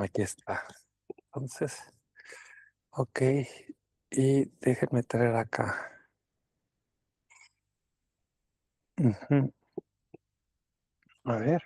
Aquí está. Entonces, ok. Y déjenme traer acá. Ujú. A ver.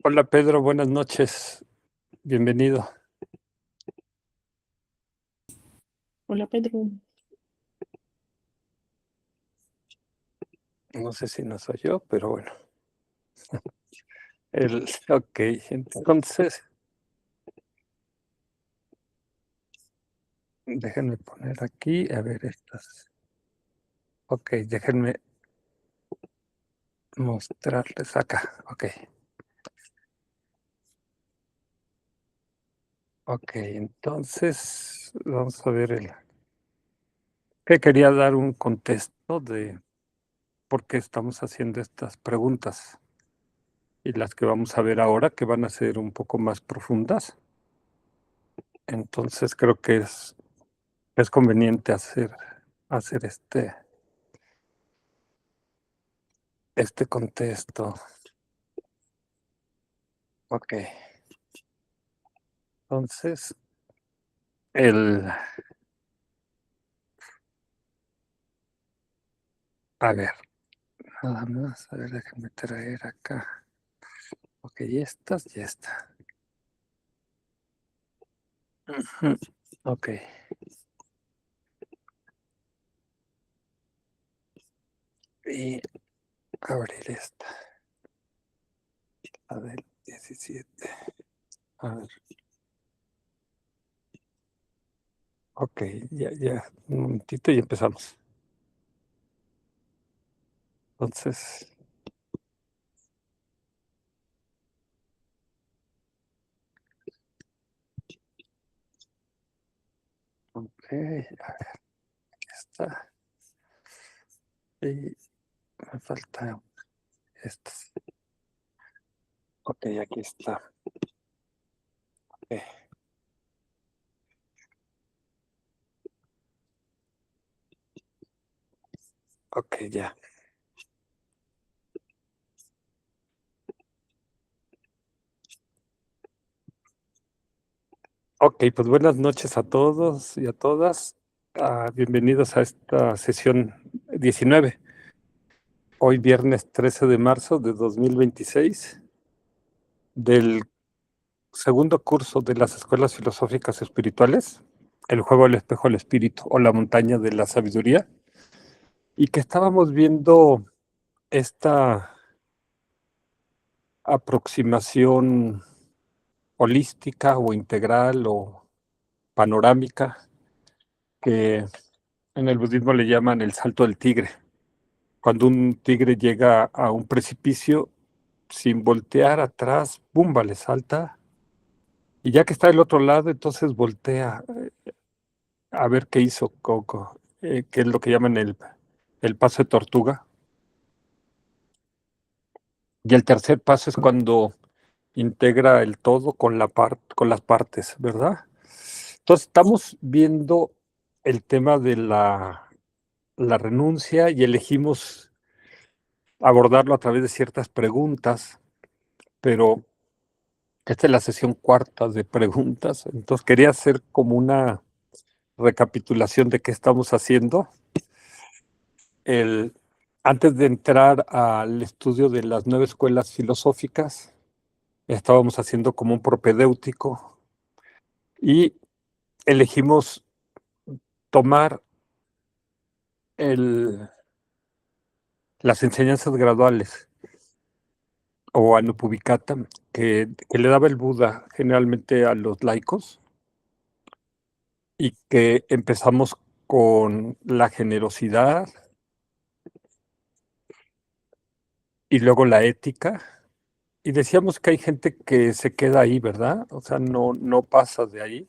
Hola Pedro, buenas noches. Bienvenido. Hola Pedro. No sé si no soy yo, pero bueno. Ok, entonces, déjenme poner aquí, a ver estas. Ok, déjenme mostrarles acá. Ok, ok, entonces vamos a ver que quería dar un contexto de por qué estamos haciendo estas preguntas y las que vamos a ver ahora que van a ser un poco más profundas. Entonces creo que es conveniente hacer este contexto. Ok, entonces, el, a ver, nada más, a ver, déjame traer acá. Ok, estas y esta. Ujú. Ok, y abrir esta, la del 17. A ver, ok, ya, un momentito y empezamos. Entonces, ok, a ver, aquí está. Y me falta estas. Ok, aquí está. Ok, ok, ya. Ok, pues buenas noches a todos y a todas. Bienvenidos a esta sesión 19. Hoy viernes 13 de marzo de 2026 del segundo curso de las Escuelas Filosóficas Espirituales, el juego del espejo del espíritu o la montaña de la sabiduría, y que estábamos viendo esta aproximación holística o integral o panorámica que en el budismo le llaman el salto del tigre. Cuando un tigre llega a un precipicio, sin voltear atrás, ¡bumba!, le salta. Y ya que está del otro lado, entonces voltea a ver qué hizo Coco, que es lo que llaman el paso de tortuga. Y el tercer paso es cuando integra el todo con con las partes, ¿verdad? Entonces estamos viendo el tema de la renuncia y elegimos abordarlo a través de ciertas preguntas, pero esta es la sesión cuarta de preguntas, entonces quería hacer como una recapitulación de qué estamos haciendo. El, Antes de entrar al estudio de las 9 escuelas filosóficas, estábamos haciendo como un propedéutico y elegimos tomar el, las enseñanzas graduales o Anupuvikata que le daba el Buda generalmente a los laicos y que empezamos con la generosidad y luego la ética. Y decíamos que hay gente que se queda ahí, ¿verdad? O sea, no pasa de ahí.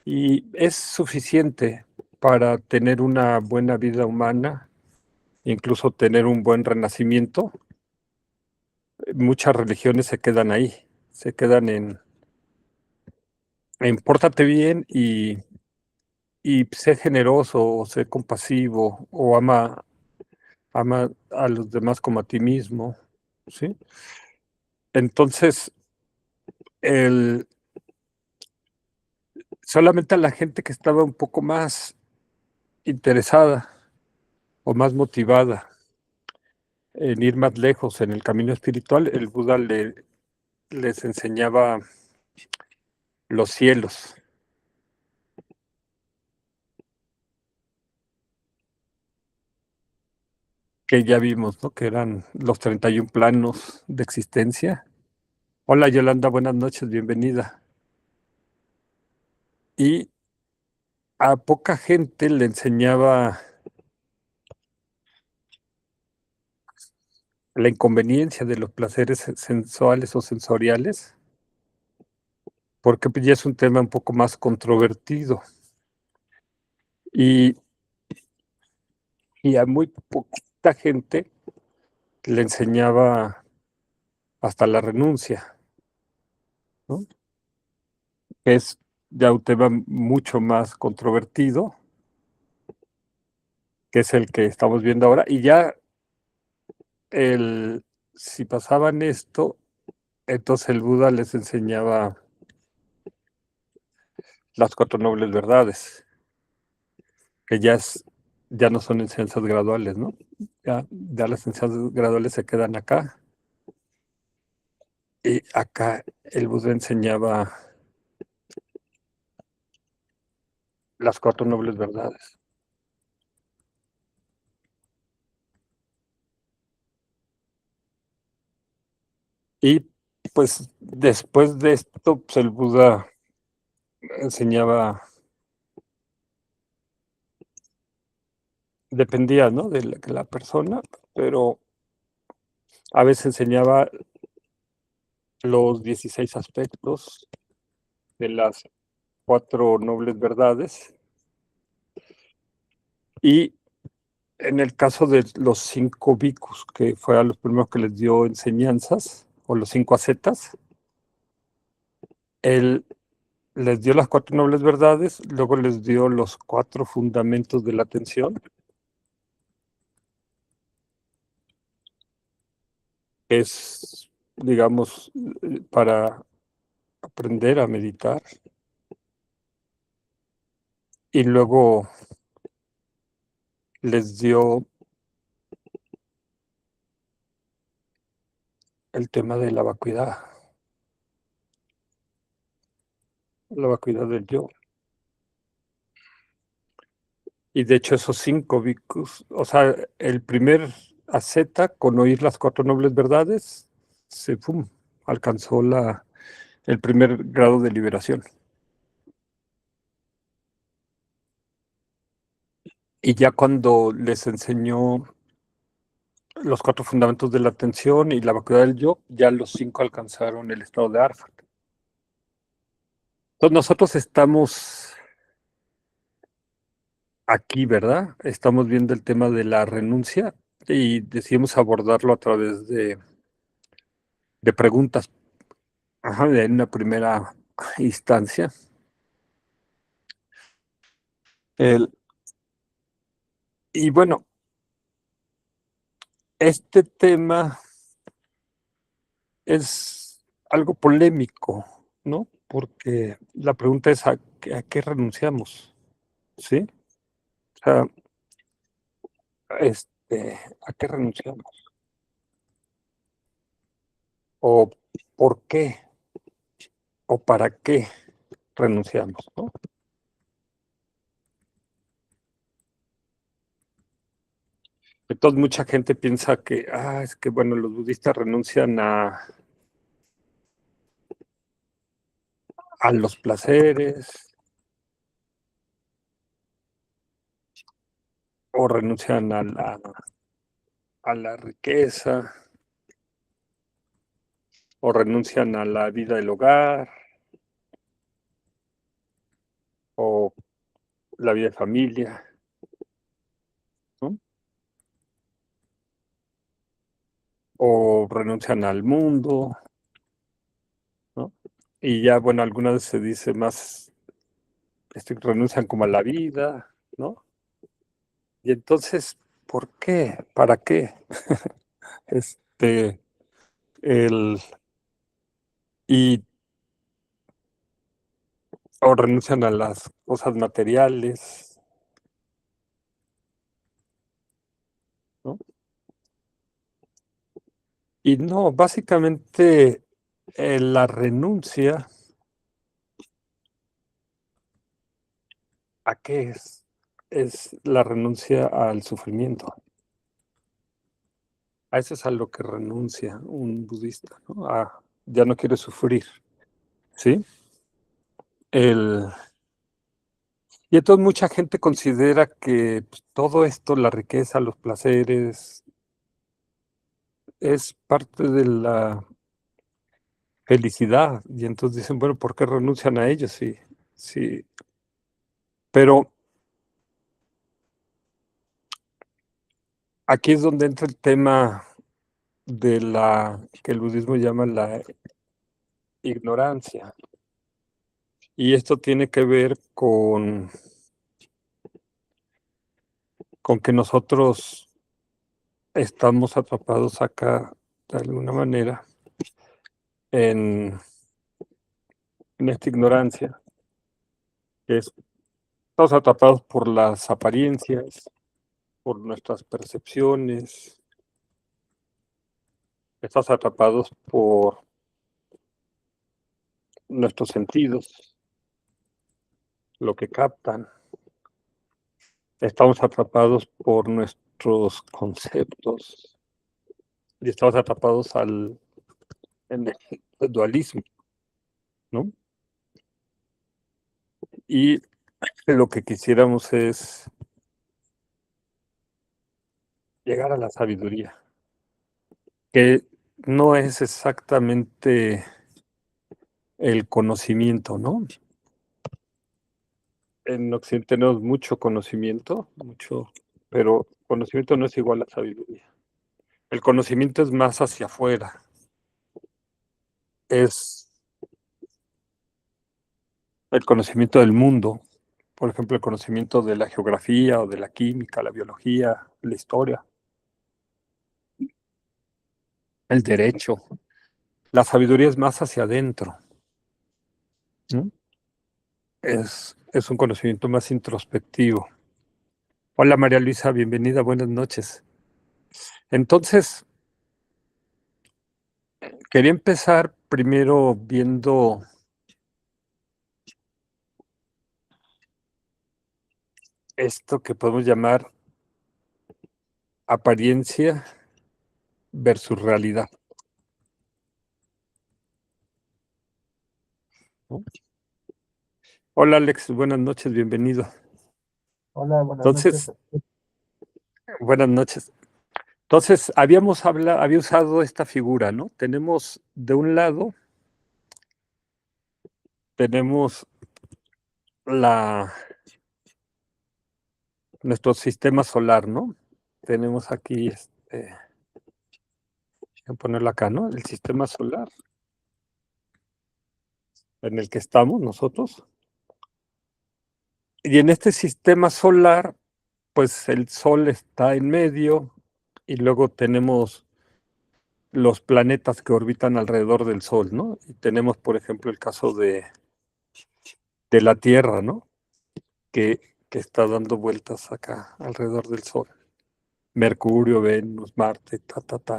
Y es suficiente para tener una buena vida humana, incluso tener un buen renacimiento, muchas religiones se quedan ahí, se quedan en pórtate bien y sé generoso, o sé compasivo, o ama a los demás como a ti mismo, ¿sí? Entonces, el solamente a la gente que estaba un poco más interesada o más motivada en ir más lejos en el camino espiritual, el Buda les enseñaba los cielos, que ya vimos, ¿no? Que eran los 31 planos de existencia. Hola Yolanda, buenas noches, bienvenida. Y a poca gente le enseñaba la inconveniencia de los placeres sensuales o sensoriales, porque pues, ya es un tema un poco más controvertido. Y, y a muy poquita gente le enseñaba hasta la renuncia, ¿no? Que es ya un tema mucho más controvertido, que es el que estamos viendo ahora. Y ya el, si pasaban esto, entonces el Buda les enseñaba las cuatro nobles verdades, que ya no son enseñanzas graduales, ¿no? Ya las enseñanzas graduales se quedan acá. Y acá el Buda enseñaba las cuatro nobles verdades. Y pues después de esto, pues el Buda enseñaba, dependía, ¿no? De la persona, pero a veces enseñaba los 16 aspectos de las cuatro nobles verdades. Y en el caso de los cinco bhikkhus, que fue a los primeros que les dio enseñanzas, o los cinco ascetas, él les dio las cuatro nobles verdades, luego les dio los cuatro fundamentos de la atención, que es, digamos, para aprender a meditar, y luego les dio el tema de la vacuidad del yo. Y de hecho esos cinco bhikkhus, o sea, el primer asceta con oír las cuatro nobles verdades, alcanzó el primer grado de liberación. Y ya cuando les enseñó los cuatro fundamentos de la atención y la vacuidad del yo, ya los cinco alcanzaron el estado de Arhat. Entonces nosotros estamos aquí, ¿verdad? Estamos viendo el tema de la renuncia y decidimos abordarlo a través de preguntas. Ajá, en una primera instancia. El, y bueno, este tema es algo polémico, ¿no? Porque la pregunta es a qué renunciamos, ¿sí? O sea, ¿a qué renunciamos? ¿O por qué? ¿O para qué renunciamos, ¿no? Entonces mucha gente piensa que, es que bueno, los budistas renuncian a los placeres o renuncian a la riqueza o renuncian a la vida del hogar o la vida de familia, ¿no? o renuncian al mundo, ¿no? Y ya, bueno, algunas veces se dice más, renuncian como a la vida, ¿no? Y entonces, ¿por qué? ¿Para qué? Este, el, y, o renuncian a las cosas materiales, ¿no? Y no, básicamente la renuncia, ¿a qué es? Es la renuncia al sufrimiento. A eso es a lo que renuncia un budista, ¿no? Ya no quiere sufrir, ¿sí? El, y entonces mucha gente considera que pues, todo esto, la riqueza, los placeres, es parte de la felicidad. Y entonces dicen, bueno, ¿por qué renuncian a ellos? Sí, sí. Pero aquí es donde entra el tema de la que el budismo llama la ignorancia. Y esto tiene que ver con que nosotros estamos atrapados acá de alguna manera en, en esta ignorancia, que es, estamos atrapados por las apariencias, por nuestras percepciones, estamos atrapados por nuestros sentidos, lo que captan, estamos atrapados por nuestros conceptos y estamos atrapados en el dualismo, ¿no? Y lo que quisiéramos es llegar a la sabiduría, que no es exactamente el conocimiento, ¿no? En Occidente tenemos mucho conocimiento, mucho, pero conocimiento no es igual a sabiduría. El conocimiento es más hacia afuera, es el conocimiento del mundo, por ejemplo, el conocimiento de la geografía o de la química, la biología, la historia, el derecho. La sabiduría es más hacia adentro, ¿no? Es un conocimiento más introspectivo. Hola María Luisa, bienvenida, buenas noches. Entonces, quería empezar primero viendo esto que podemos llamar apariencia versus realidad, ¿no? Hola Alex, buenas noches, bienvenido. Hola, buenas Entonces, noches. buenas noches. Entonces, había usado esta figura, ¿no? Tenemos de un lado, tenemos la, nuestro sistema solar, ¿no? Tenemos aquí, voy a ponerlo acá, ¿no? El sistema solar en el que estamos nosotros. Y en este sistema solar, pues el Sol está en medio y luego tenemos los planetas que orbitan alrededor del Sol, ¿no? Y tenemos, por ejemplo, el caso de la Tierra, ¿no? Que está dando vueltas acá alrededor del Sol. Mercurio, Venus, Marte,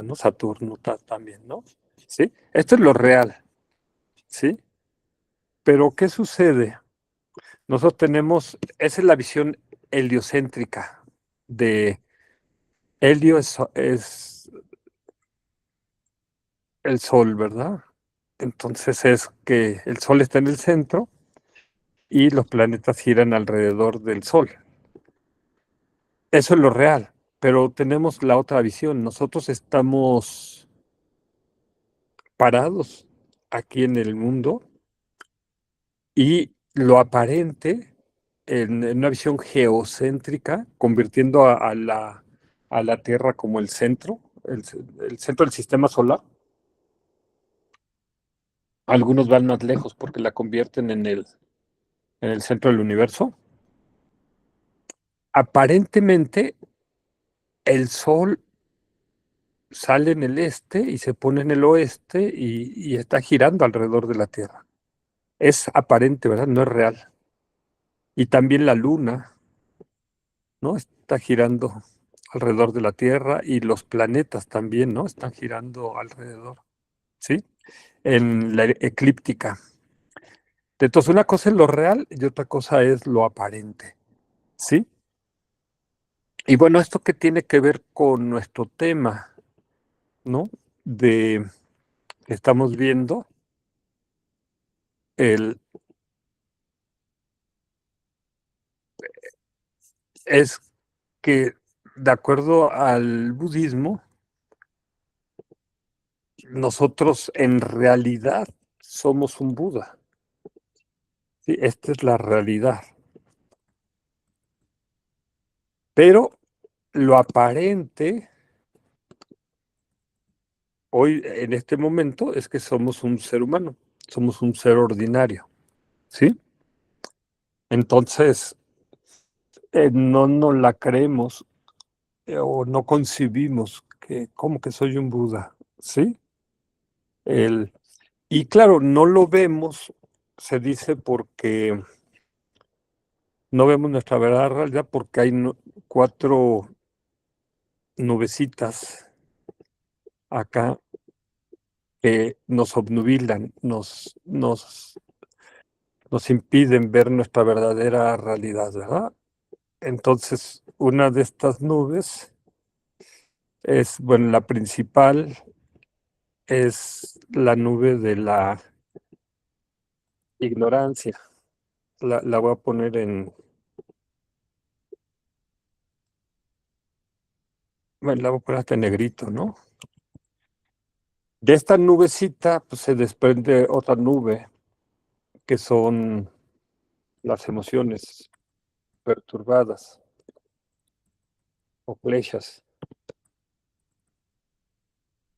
¿no? Saturno, también, ¿no? ¿Sí? Esto es lo real, ¿sí? Pero ¿qué sucede? Nosotros tenemos, esa es la visión heliocéntrica de helio es el Sol, ¿verdad? Entonces es que el Sol está en el centro y los planetas giran alrededor del Sol. Eso es lo real, pero tenemos la otra visión. Nosotros estamos parados aquí en el mundo y lo aparente en una visión geocéntrica, convirtiendo a la Tierra como el centro, el centro del sistema solar. Algunos van más lejos porque la convierten en el centro del universo. Aparentemente, el Sol sale en el este y se pone en el oeste y está girando alrededor de la Tierra. Es aparente, ¿verdad? No es real. Y también la Luna, ¿no? Está girando alrededor de la Tierra y los planetas también, ¿no? Están girando alrededor, ¿sí? En la eclíptica. Entonces, una cosa es lo real y otra cosa es lo aparente, ¿sí? Y bueno, esto que tiene que ver con nuestro tema, ¿no? Que estamos viendo, el, es que de acuerdo al budismo, nosotros en realidad somos un Buda. ¿Sí? Esta es la realidad. Pero lo aparente hoy, en este momento, es que somos un ser humano, somos un ser ordinario. ¿Sí? Entonces, no nos la creemos o no concibimos que, ¿cómo que soy un Buda? ¿Sí? El, y claro, no lo vemos, se dice porque no vemos nuestra verdadera realidad porque hay cuatro nubecitas acá que nos obnubilan, nos impiden ver nuestra verdadera realidad, ¿verdad? Entonces, una de estas nubes es, bueno, la principal es la nube de la ignorancia. La voy a poner bueno, la voy a poner hasta en negrito, ¿no? De esta nubecita, pues se desprende otra nube, que son las emociones perturbadas o flechas.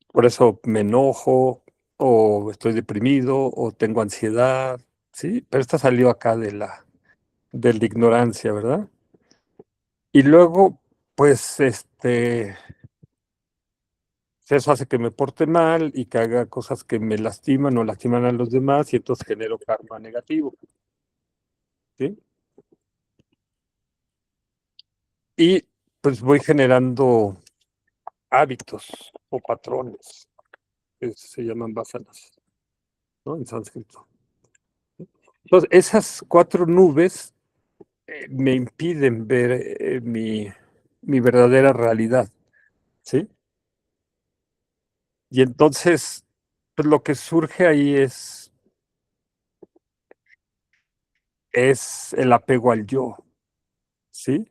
Por eso me enojo, o estoy deprimido, o tengo ansiedad, ¿sí? Pero esta salió acá de la ignorancia, ¿verdad? Y luego, pues, eso hace que me porte mal y que haga cosas que me lastiman o lastiman a los demás y entonces genero karma negativo, ¿sí? Y pues voy generando hábitos o patrones que se llaman vasanas, ¿no? En sánscrito. Entonces, esas cuatro nubes me impiden ver mi verdadera realidad, ¿sí? Y entonces, pues lo que surge ahí es el apego al yo, ¿sí?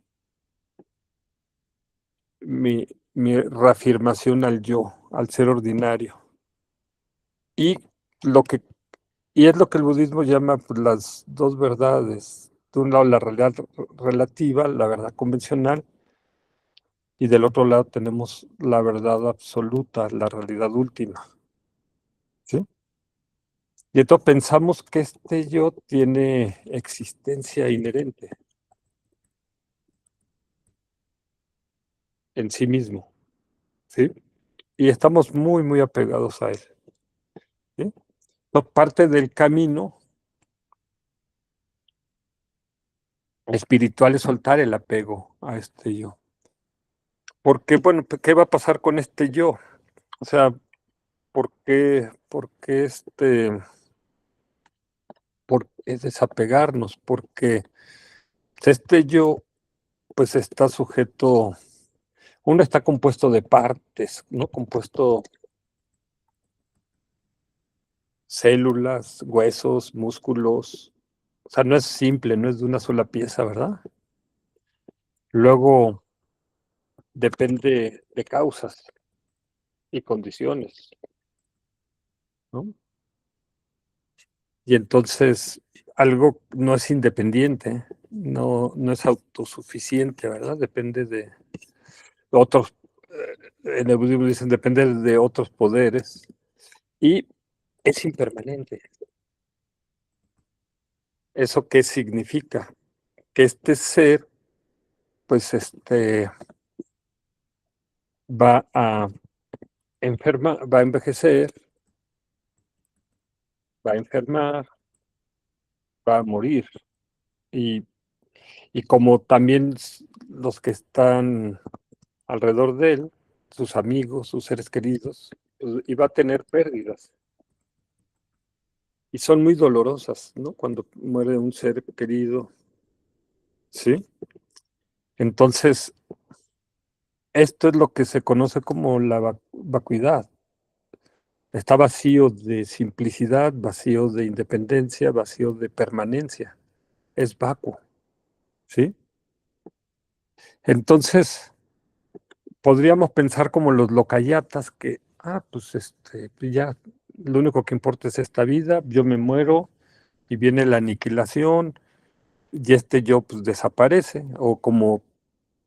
Mi reafirmación al yo, al ser ordinario. Y lo que y es lo que el budismo llama pues, las dos verdades. De un lado la realidad relativa, la verdad convencional, y del otro lado tenemos la verdad absoluta, la realidad última. ¿Sí? Y entonces pensamos que este yo tiene existencia inherente en sí mismo. ¿Sí? Y estamos muy, muy apegados a él. ¿Sí? Entonces, parte del camino espiritual es soltar el apego a este yo. Porque, bueno, ¿qué va a pasar con este yo? O sea, ¿por qué es desapegarnos? Porque este yo, pues está sujeto, uno está compuesto de partes, ¿no? Compuesto células, huesos, músculos. O sea, no es simple, no es de una sola pieza, ¿verdad? Luego depende de causas y condiciones, ¿no? Y entonces algo no es independiente, no es autosuficiente, ¿verdad? Depende de otros. en el budismo dicen depende de otros poderes y es impermanente. ¿Eso qué significa? Que este ser, pues, va a va a envejecer, va a enfermar, va a morir. Y, y como también los que están alrededor de él, sus amigos, sus seres queridos, pues, y va a tener pérdidas. Y son muy dolorosas, ¿no? Cuando muere un ser querido, ¿sí? Entonces, esto es lo que se conoce como la vacuidad. Está vacío de simplicidad, vacío de independencia, vacío de permanencia. Es vacuo, ¿sí? Entonces, podríamos pensar como los locayatas que, pues pues ya, lo único que importa es esta vida, yo me muero y viene la aniquilación y yo pues desaparece, o como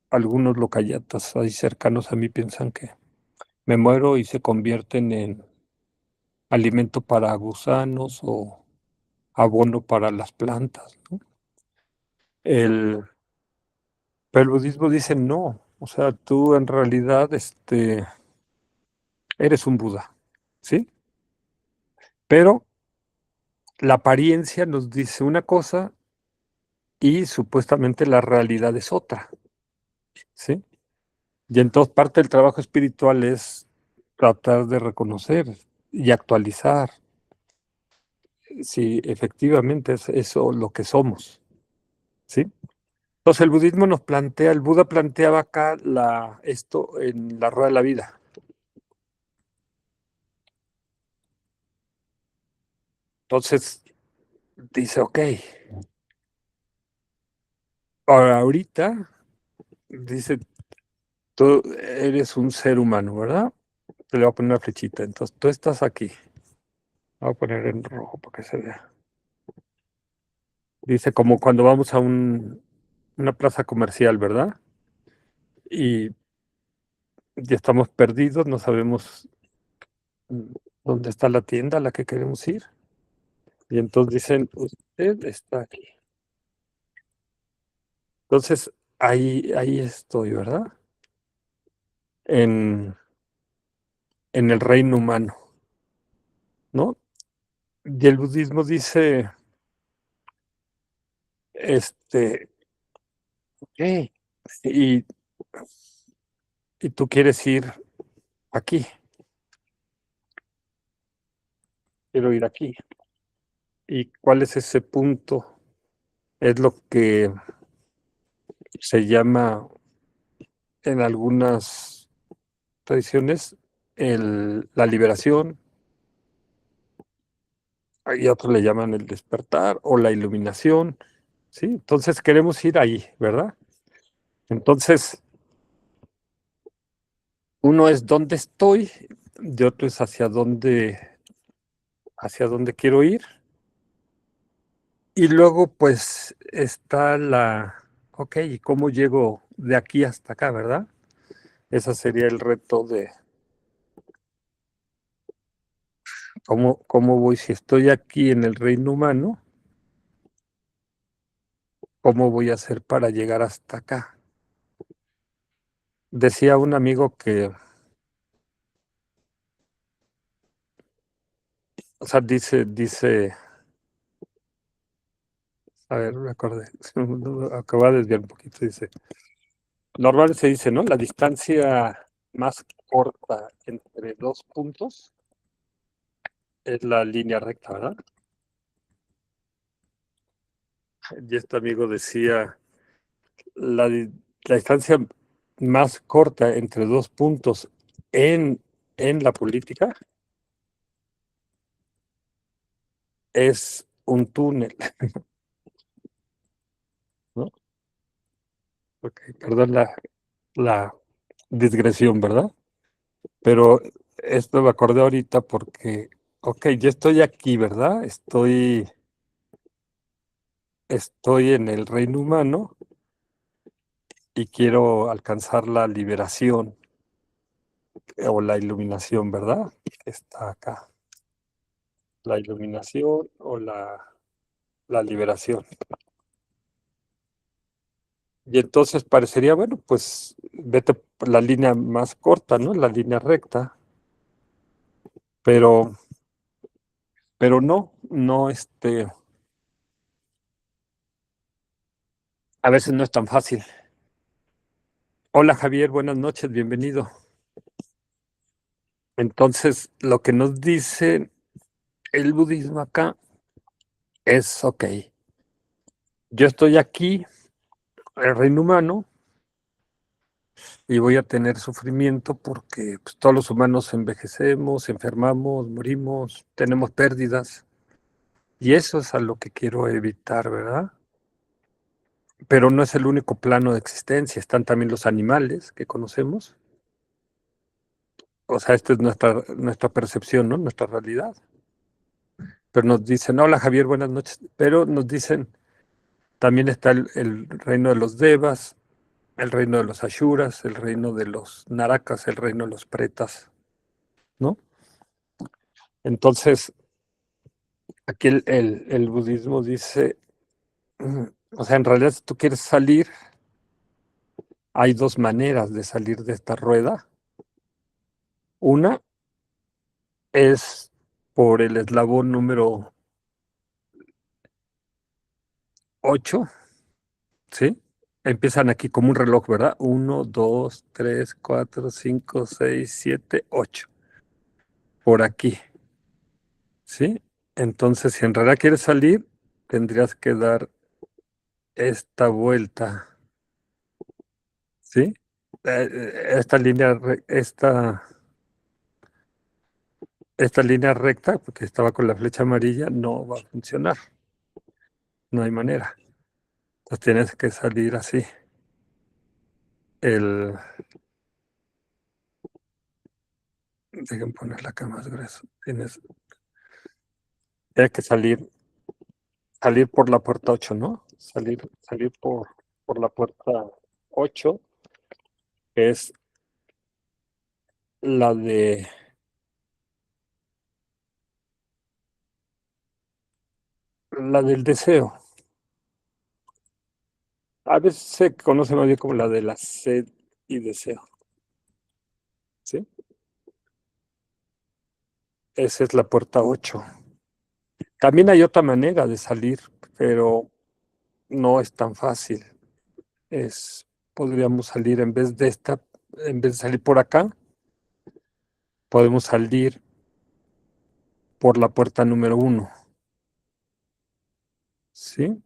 algunos locayatas ahí cercanos a mí piensan que me muero y se convierten en alimento para gusanos o abono para las plantas, ¿no? El, pero el budismo dice no, o sea, tú en realidad eres un Buda, ¿sí? Pero la apariencia nos dice una cosa y supuestamente la realidad es otra, ¿sí? Y entonces parte del trabajo espiritual es tratar de reconocer y actualizar si efectivamente es eso lo que somos, ¿sí? Entonces el budismo nos plantea, el Buda planteaba acá esto en la rueda de la vida. Entonces dice, ok, ahorita, dice, tú eres un ser humano, ¿verdad? Te le voy a poner una flechita. Entonces tú estás aquí. Voy a poner en rojo para que se vea. Dice como cuando vamos a una plaza comercial, ¿verdad? Y ya estamos perdidos, no sabemos dónde está la tienda a la que queremos ir. Y entonces dicen, usted está aquí. Entonces, ahí estoy, ¿verdad? En, en el reino humano, ¿no? Y el budismo dice, ¿qué? Y, y tú quieres ir aquí, quiero ir aquí. ¿Y cuál es ese punto? Es lo que se llama en algunas tradiciones la liberación, y otros le llaman el despertar o la iluminación, ¿sí? Entonces queremos ir ahí, ¿verdad? Entonces, uno es dónde estoy, y otro es hacia dónde quiero ir. Y luego, pues, está ok, ¿y cómo llego de aquí hasta acá, verdad? Ese sería el reto de cómo voy, si estoy aquí en el reino humano, ¿cómo voy a hacer para llegar hasta acá? Decía un amigo que, o sea, dice, a ver, me acordé, acabo de desviar un poquito, dice, normal se dice, ¿no? La distancia más corta entre dos puntos es la línea recta, ¿verdad? Y este amigo decía, la distancia más corta entre dos puntos en la política es un túnel, ¿no? Ok, perdón la digresión, ¿verdad? Pero esto me acordé ahorita porque, ok, yo estoy aquí, ¿verdad? Estoy en el reino humano y quiero alcanzar la liberación. o la iluminación, ¿verdad? Está acá. La iluminación o la liberación. Y entonces parecería, bueno, pues vete por la línea más corta, ¿no? La línea recta, pero, pero no, a veces no es tan fácil. Hola Javier, buenas noches, bienvenido. Entonces, lo que nos dice el budismo acá es, ok, yo estoy aquí, el reino humano, y voy a tener sufrimiento porque pues, todos los humanos envejecemos, enfermamos, morimos, tenemos pérdidas, y eso es a lo que quiero evitar, ¿verdad? Pero no es el único plano de existencia, están también los animales que conocemos. O sea, esta es nuestra percepción, ¿no? Nuestra realidad. Pero nos dicen, hola Javier, buenas noches. Pero nos dicen, también está el reino de los devas, el reino de los ashuras, el reino de los narakas, el reino de los pretas, ¿no? Entonces, aquí el budismo dice, o sea, en realidad si tú quieres salir, hay dos maneras de salir de esta rueda. Una es por el eslabón número 8, ¿sí? Empiezan aquí como un reloj, ¿verdad? 1, 2, 3, 4, 5, 6, 7, 8. Por aquí, ¿sí? Entonces, si en realidad quieres salir, tendrías que dar esta vuelta, ¿sí? Esta línea, esta línea recta, porque estaba con la flecha amarilla, no va a funcionar. No hay manera. Entonces tienes que salir así. El, Dejen ponerla acá más grueso. Tienes que salir por la puerta 8, ¿no? Salir por la puerta 8, que es la de la del deseo. A veces se conoce más bien como la de la sed y deseo. ¿Sí? Esa es la puerta 8. También hay otra manera de salir, pero no es tan fácil. Podríamos salir en vez de salir por acá, podemos salir por la puerta número 1. ¿Sí?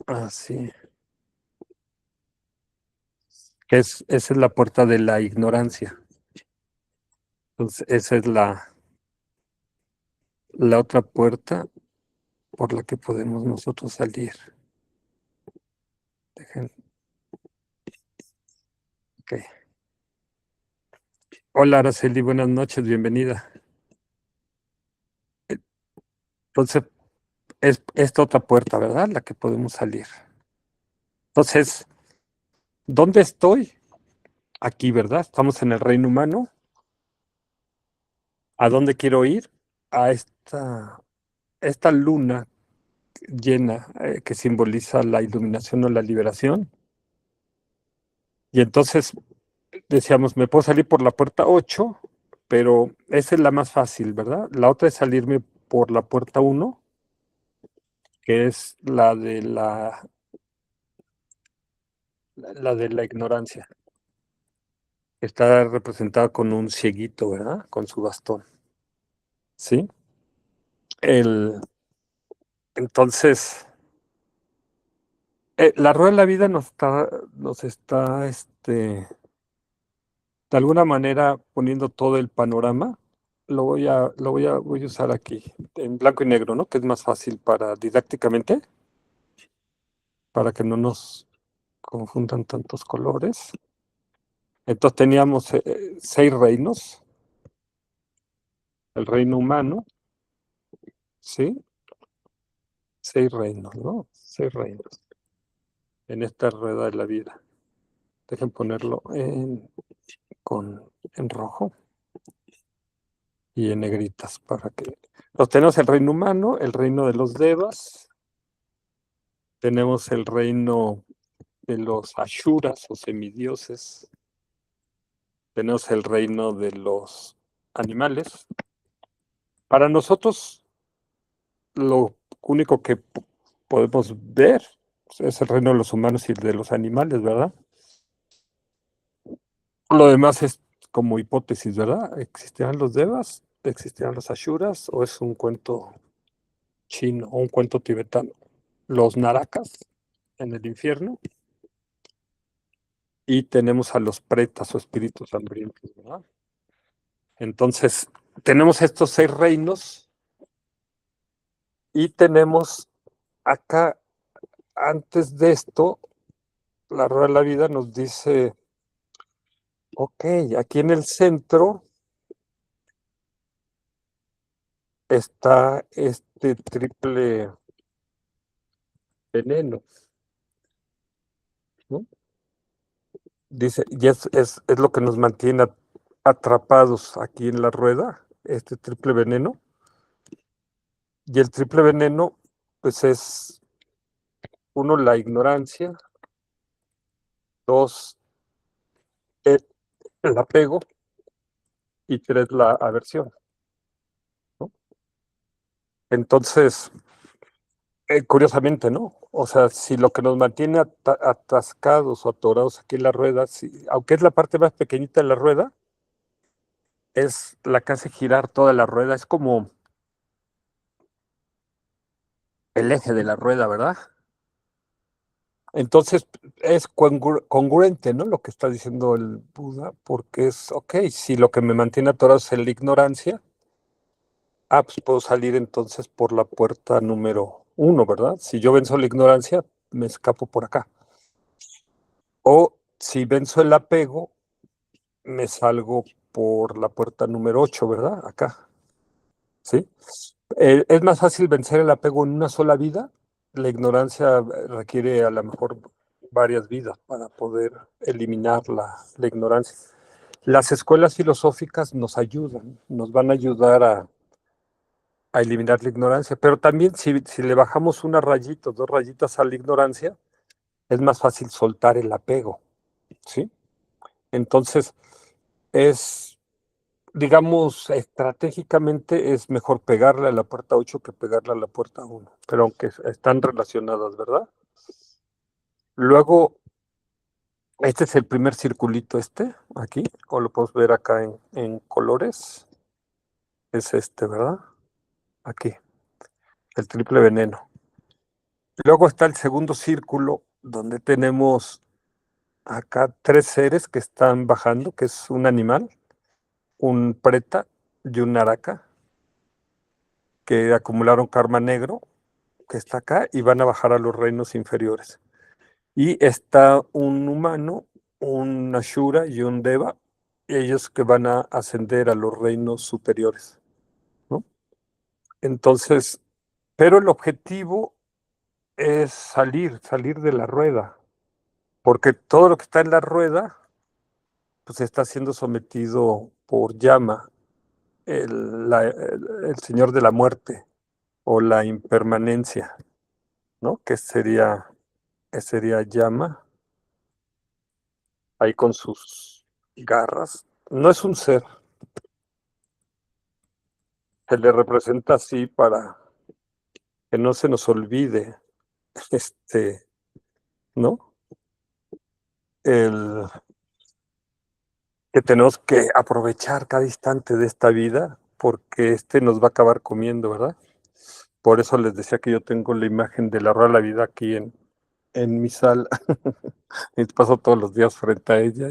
Así. Esa es la puerta de la ignorancia. Entonces, esa es la otra puerta por la que podemos nosotros salir. Dejen. Ok. Hola, Araceli, buenas noches, bienvenida. Entonces, es esta otra puerta, ¿verdad? La que podemos salir. Entonces, ¿dónde estoy? Aquí, ¿verdad? Estamos en el reino humano. ¿A dónde quiero ir? A esta luna llena que simboliza la iluminación o la liberación. Y entonces decíamos, me puedo salir por la puerta 8, pero esa es la más fácil, ¿verdad? La otra es salirme por la puerta 1, que es la de la ignorancia. Está representada con un cieguito, ¿verdad? Con su bastón. ¿Sí? Entonces, la rueda de la vida nos está, de alguna manera poniendo todo el panorama. Voy a usar aquí en blanco y negro, ¿no? Que es más fácil didácticamente, para que no nos confundan tantos colores. Entonces teníamos 6 reinos. El reino humano, ¿sí? 6 reinos, ¿no? 6 reinos en esta rueda de la vida. Dejen ponerlo en en rojo y en negritas para que... Los tenemos el reino humano, el reino de los devas, tenemos el reino de los ashuras o semidioses, tenemos el reino de los animales. Para nosotros, lo único que podemos ver es el reino de los humanos y de los animales, ¿verdad? Lo demás es como hipótesis, ¿verdad? ¿Existirán los devas? ¿Existirán los ashuras? ¿O es un cuento chino o un cuento tibetano? Los narakas en el infierno y tenemos a los pretas o espíritus hambrientos, ¿verdad? Entonces, tenemos estos 6 reinos y tenemos acá, antes de esto, la rueda de la vida nos dice, ok, aquí en el centro está este triple veneno, ¿no? Dice, y es lo que nos mantiene atrapados aquí en la rueda, este triple veneno. Y el triple veneno, pues es, uno, la ignorancia, dos, el apego y tres, la aversión, ¿no? Entonces, curiosamente, ¿no? O sea, si lo que nos mantiene atascados o atorados aquí en la rueda, aunque es la parte más pequeñita de la rueda, es la que hace girar toda la rueda, es como el eje de la rueda, ¿verdad? Entonces es congruente, ¿no? Lo que está diciendo el Buda, porque es, ok, si lo que me mantiene atorado es la ignorancia, pues puedo salir entonces por la puerta número 1, ¿verdad? Si yo venzo la ignorancia, me escapo por acá. O si venzo el apego, me salgo por la puerta número 8, ¿verdad? Acá, ¿sí? Es más fácil vencer el apego en una sola vida. La ignorancia requiere a lo mejor varias vidas para poder eliminar la ignorancia. Las escuelas filosóficas nos ayudan, nos van a ayudar a eliminar la ignorancia, pero también si le bajamos una rayita, 2 rayitas a la ignorancia, es más fácil soltar el apego, ¿sí? Entonces, es, digamos, estratégicamente es mejor pegarle a la puerta 8 que pegarle a la puerta 1, pero aunque están relacionadas, ¿verdad? Luego, este es el primer circulito aquí, o lo podemos ver acá en colores, es este, ¿verdad? Aquí, el triple veneno. Luego está el segundo círculo, donde tenemos acá 3 seres que están bajando, que es un animal, un preta y un naraka, que acumularon karma negro, que está acá, y van a bajar a los reinos inferiores. Y está un humano, un ashura y un deva, ellos que van a ascender a los reinos superiores, ¿no? Entonces, pero el objetivo es salir de la rueda, porque todo lo que está en la rueda, pues está siendo sometido por llama, el señor de la muerte o la impermanencia, ¿no? Que sería llama, ahí con sus garras. No es un ser, se le representa así para que no se nos olvide, ¿no? El que tenemos que aprovechar cada instante de esta vida porque nos va a acabar comiendo, ¿verdad? Por eso les decía que yo tengo la imagen de la rueda de la vida aquí en mi sala. Y paso todos los días frente a ella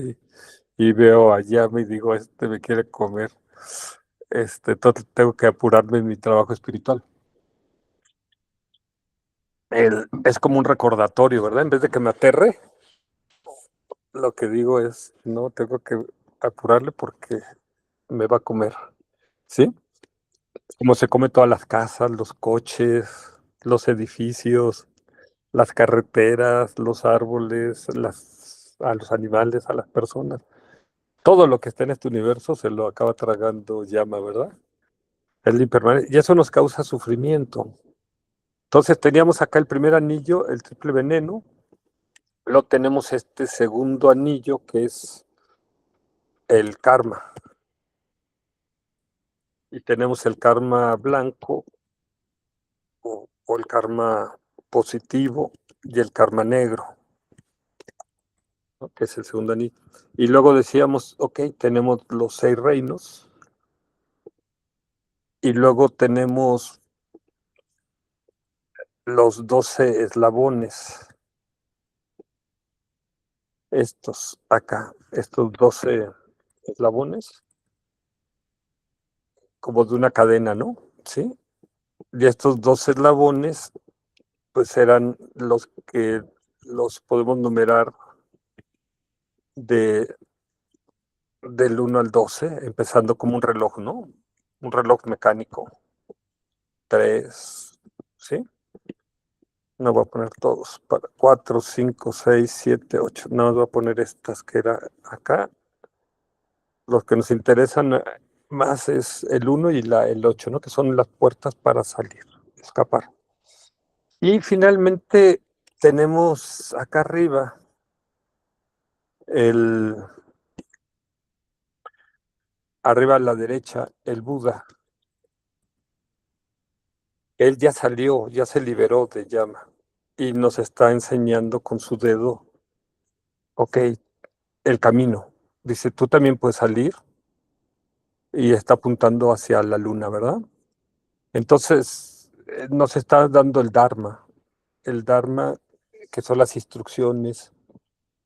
y veo allá, me digo, me quiere comer. Entonces tengo que apurarme en mi trabajo espiritual. Es como un recordatorio, ¿verdad? En vez de que me aterre, lo que digo es, no, tengo que apurarle porque me va a comer, ¿sí? Como se come todas las casas, los coches, los edificios, las carreteras, los árboles, a los animales, a las personas. todo lo que está en este universo se lo acaba tragando llama, ¿verdad? Es la impermanencia. Y eso nos causa sufrimiento. Entonces teníamos acá el primer anillo, el triple veneno. Luego tenemos este segundo anillo que es el karma. Y tenemos el karma blanco o el karma positivo y el karma negro, ¿no? Que es el segundo anillo. Y luego decíamos, ok, tenemos los 6 reinos y luego tenemos los 12 eslabones, estos acá, estos 12 eslabones, como de una cadena, ¿no? ¿Sí? Y estos 12 eslabones, pues eran los que los podemos numerar de, del 1 al 12, empezando como un reloj, ¿no? Un reloj mecánico. 3, ¿sí? No voy a poner todos. 4, 5, 6, 7, 8. No, voy a poner estas que era acá. Los que nos interesan más es el 1 y el 8, ¿no? Que son las puertas para salir, escapar. Y finalmente tenemos acá arriba arriba a la derecha, el Buda. Él ya salió, ya se liberó de llama y nos está enseñando con su dedo, ok, el camino. Dice, tú también puedes salir y está apuntando hacia la luna, ¿verdad? Entonces, nos está dando el Dharma, que son las instrucciones,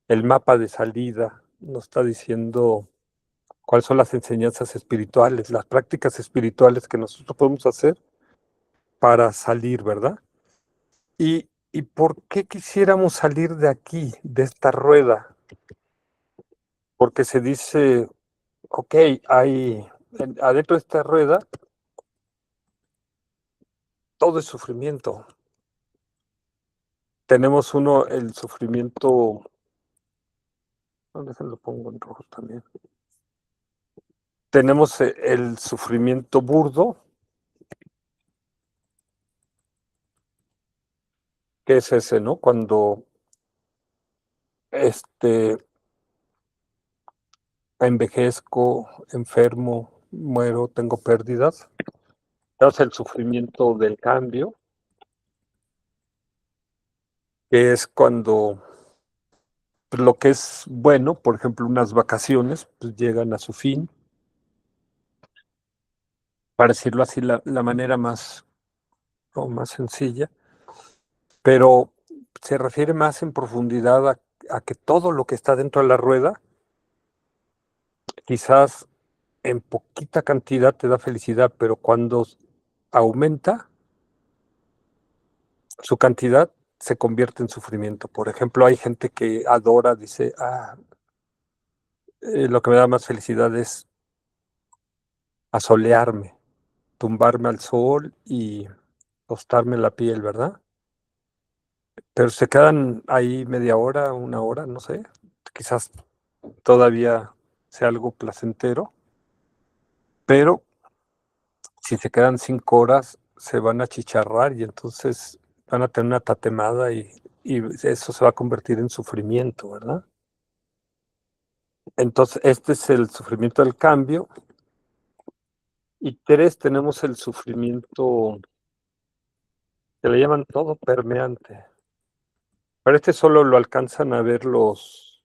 el mapa de salida, nos está diciendo cuáles son las enseñanzas espirituales, las prácticas espirituales que nosotros podemos hacer para salir, ¿verdad? ¿Y por qué quisiéramos salir de aquí, de esta rueda? Porque se dice, ok, adentro de esta rueda todo es sufrimiento. Tenemos el sufrimiento, ¿dónde se lo pongo en rojo también? Tenemos el sufrimiento burdo, que es ese, ¿no? Cuando este, envejezco, enfermo, muero, tengo pérdidas. Tenemos el sufrimiento del cambio, que es cuando lo que es bueno, por ejemplo, unas vacaciones, pues llegan a su fin. Para decirlo así, la manera más, o más sencilla, pero se refiere más en profundidad a que todo lo que está dentro de la rueda, quizás en poquita cantidad te da felicidad, pero cuando aumenta su cantidad, se convierte en sufrimiento. Por ejemplo, hay gente que adora, dice, lo que me da más felicidad es asolearme, tumbarme al sol y tostarme la piel, ¿verdad? Pero se quedan ahí media hora, una hora, no sé, quizás todavía sea algo placentero, pero si se quedan 5 horas se van a chicharrar y entonces van a tener una tatemada y eso se va a convertir en sufrimiento, ¿verdad? Entonces, este es el sufrimiento del cambio. Y 3, tenemos el sufrimiento que le llaman todo permeante. Pero este solo lo alcanzan a ver los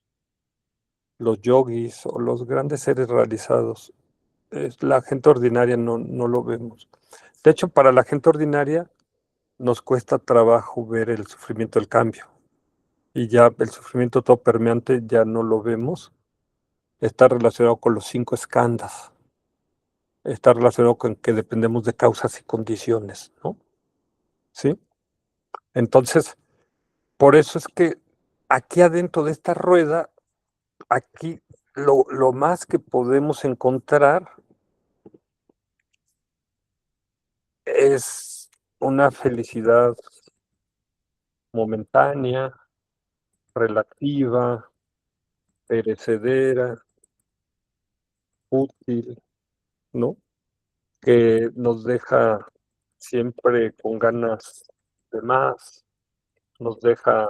yogis o los grandes seres realizados. La gente ordinaria no lo vemos. De hecho, para la gente ordinaria nos cuesta trabajo ver el sufrimiento del cambio. Y ya el sufrimiento todo permeante ya no lo vemos. Está relacionado con los 5 skandhas. Está relacionado con que dependemos de causas y condiciones, ¿no? ¿Sí? Entonces, por eso es que aquí adentro de esta rueda, aquí lo más que podemos encontrar es una felicidad momentánea, relativa, perecedera, fútil, ¿no? Que nos deja siempre con ganas de más, nos deja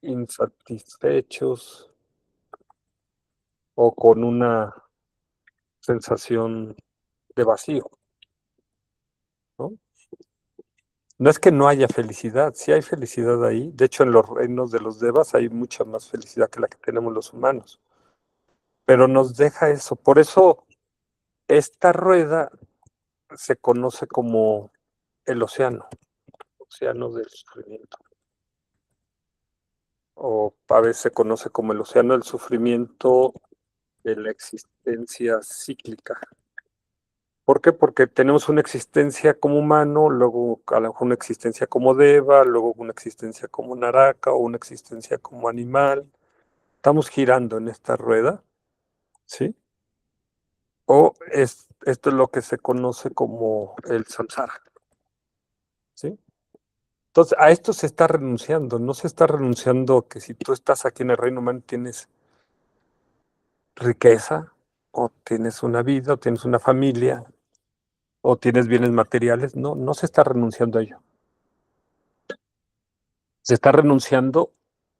insatisfechos o con una sensación de vacío, ¿no? No es que no haya felicidad, sí hay felicidad ahí. De hecho, en los reinos de los devas hay mucha más felicidad que la que tenemos los humanos. Pero nos deja eso. Por eso esta rueda se conoce como el océano del sufrimiento. O a veces se conoce como el océano del sufrimiento de la existencia cíclica. ¿Por qué? Porque tenemos una existencia como humano, luego a lo mejor una existencia como deva, luego una existencia como naraka o una existencia como animal. Estamos girando en esta rueda, ¿sí? O esto es lo que se conoce como el samsara, ¿sí? Entonces, a esto se está renunciando, no se está renunciando que si tú estás aquí en el reino humano tienes riqueza, o tienes una vida, o tienes una familia, o tienes bienes materiales, no, no se está renunciando a ello. Se está renunciando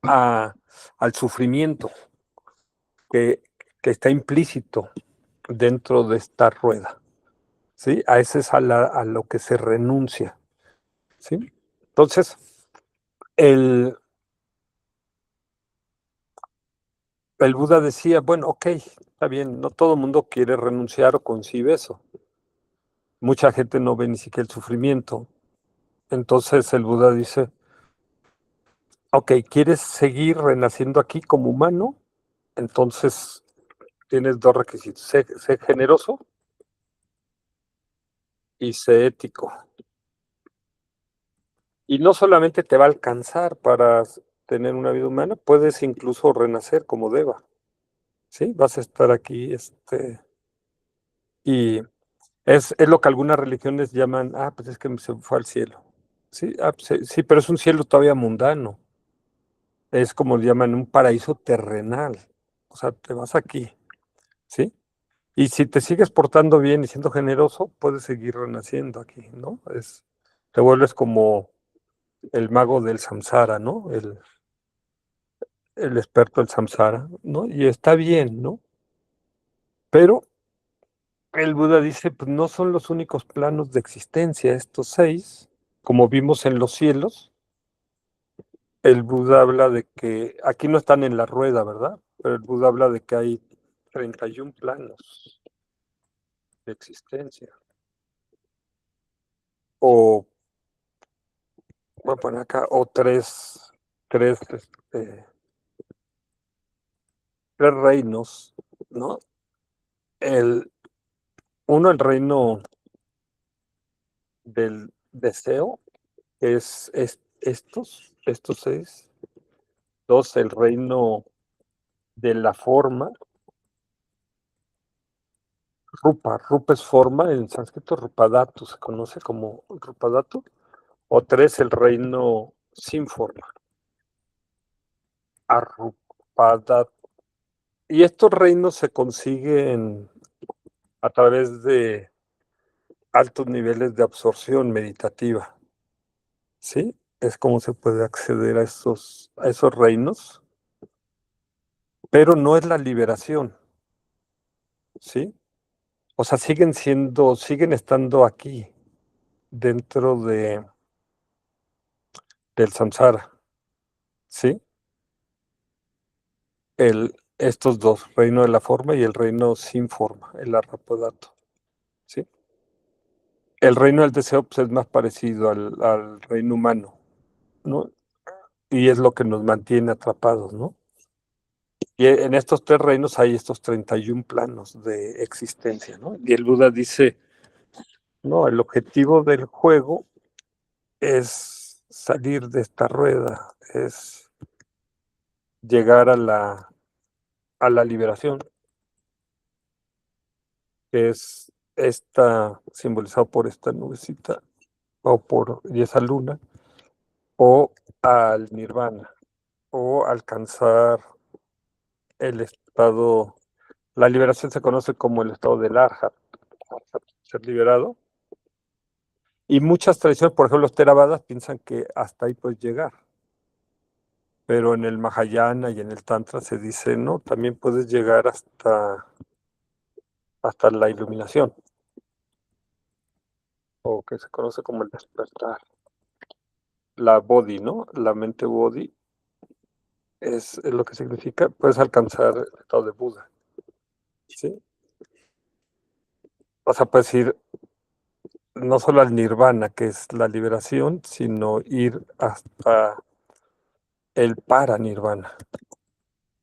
al sufrimiento que, que está implícito dentro de esta rueda, ¿sí? A ese es a lo que se renuncia, ¿sí? Entonces, el Buda decía, bueno, ok, está bien, no todo el mundo quiere renunciar o concibe eso. Mucha gente no ve ni siquiera el sufrimiento. Entonces el Buda dice, ok, ¿quieres seguir renaciendo aquí como humano? Entonces tienes dos requisitos, sé generoso y sé ético. Y no solamente te va a alcanzar para tener una vida humana, puedes incluso renacer como Deva, ¿sí? Vas a estar aquí, y es lo que algunas religiones llaman, pues es que se fue al cielo. Sí, pues, sí, pero es un cielo todavía mundano. Es como le llaman un paraíso terrenal. O sea, te vas aquí, ¿sí? Y si te sigues portando bien y siendo generoso, puedes seguir renaciendo aquí, ¿no? Te vuelves como el mago del samsara, ¿no? El experto del samsara, ¿no? Y está bien, ¿no? Pero el Buda dice, pues no son los únicos planos de existencia, estos 6, como vimos en los cielos. El Buda habla de que aquí no están en la rueda, ¿verdad? Pero el Buda habla de que hay 31 planos de existencia. O, voy a poner acá, o tres, tres reinos, ¿no? Uno, el reino del deseo, es estos 6. 2, el reino de la forma. Rupa es forma, en sánscrito Rupadatu se conoce como Rupadatu. O 3, el reino sin forma, Arrupadatu. Y estos reinos se consiguen a través de altos niveles de absorción meditativa, ¿sí? Es como se puede acceder a esos reinos, pero no es la liberación, ¿sí? O sea, siguen estando aquí, dentro del samsara, ¿sí? Estos dos, reino de la forma y el reino sin forma, el arrapodato, ¿sí? El reino del deseo, pues, es más parecido al reino humano, ¿no? Y es lo que nos mantiene atrapados, ¿no? Y en estos 3 reinos hay estos 31 planos de existencia, ¿no? Y el Buda dice, no, el objetivo del juego es salir de esta rueda, es llegar a la liberación, que es simbolizado por esta nubecita, y esa luna, o al nirvana, o alcanzar el estado La liberación se conoce como el estado del arhat, ser liberado. Y muchas tradiciones, por ejemplo, los Theravadas piensan que hasta ahí puedes llegar. Pero en el Mahayana y en el Tantra se dice, no, también puedes llegar hasta la iluminación, o que se conoce como el despertar. La Bodhi, ¿no? La mente Bodhi es lo que significa, puedes alcanzar el estado de Buda, ¿sí? O sea, puedes ir no solo al nirvana, que es la liberación, sino ir hasta el paranirvana,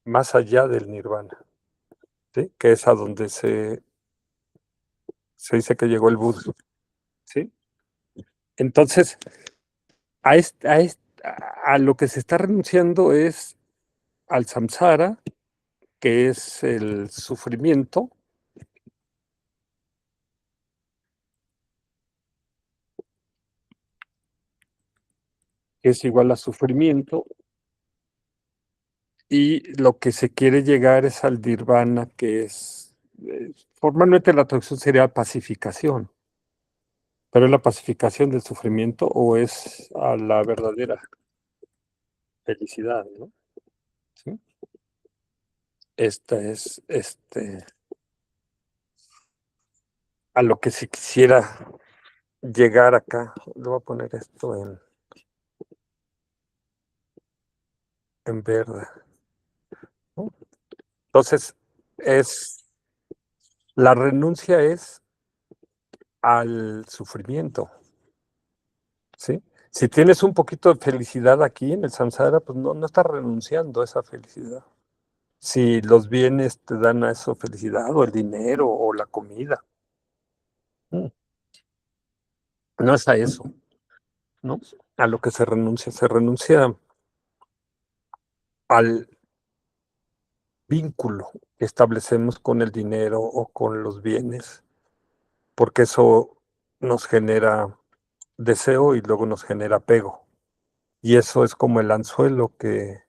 más allá del nirvana, ¿sí? Que es a donde se dice que llegó el Buda, ¿sí? Entonces, a lo que se está renunciando es al samsara, que es el sufrimiento, que es igual a sufrimiento, y lo que se quiere llegar es al nirvana, que es, formalmente la traducción sería pacificación, pero es la pacificación del sufrimiento o es a la verdadera felicidad, ¿no? ¿Sí? Esta es a lo que si quisiera llegar acá. Le voy a poner esto en verde, ¿no? Entonces, la renuncia es al sufrimiento, ¿sí? Si tienes un poquito de felicidad aquí en el samsara, pues no estás renunciando a esa felicidad. Si los bienes te dan a eso felicidad, o el dinero, o la comida, no es a eso, ¿no? A lo que se renuncia al vínculo que establecemos con el dinero o con los bienes, porque eso nos genera deseo y luego nos genera apego. Y eso es como el anzuelo que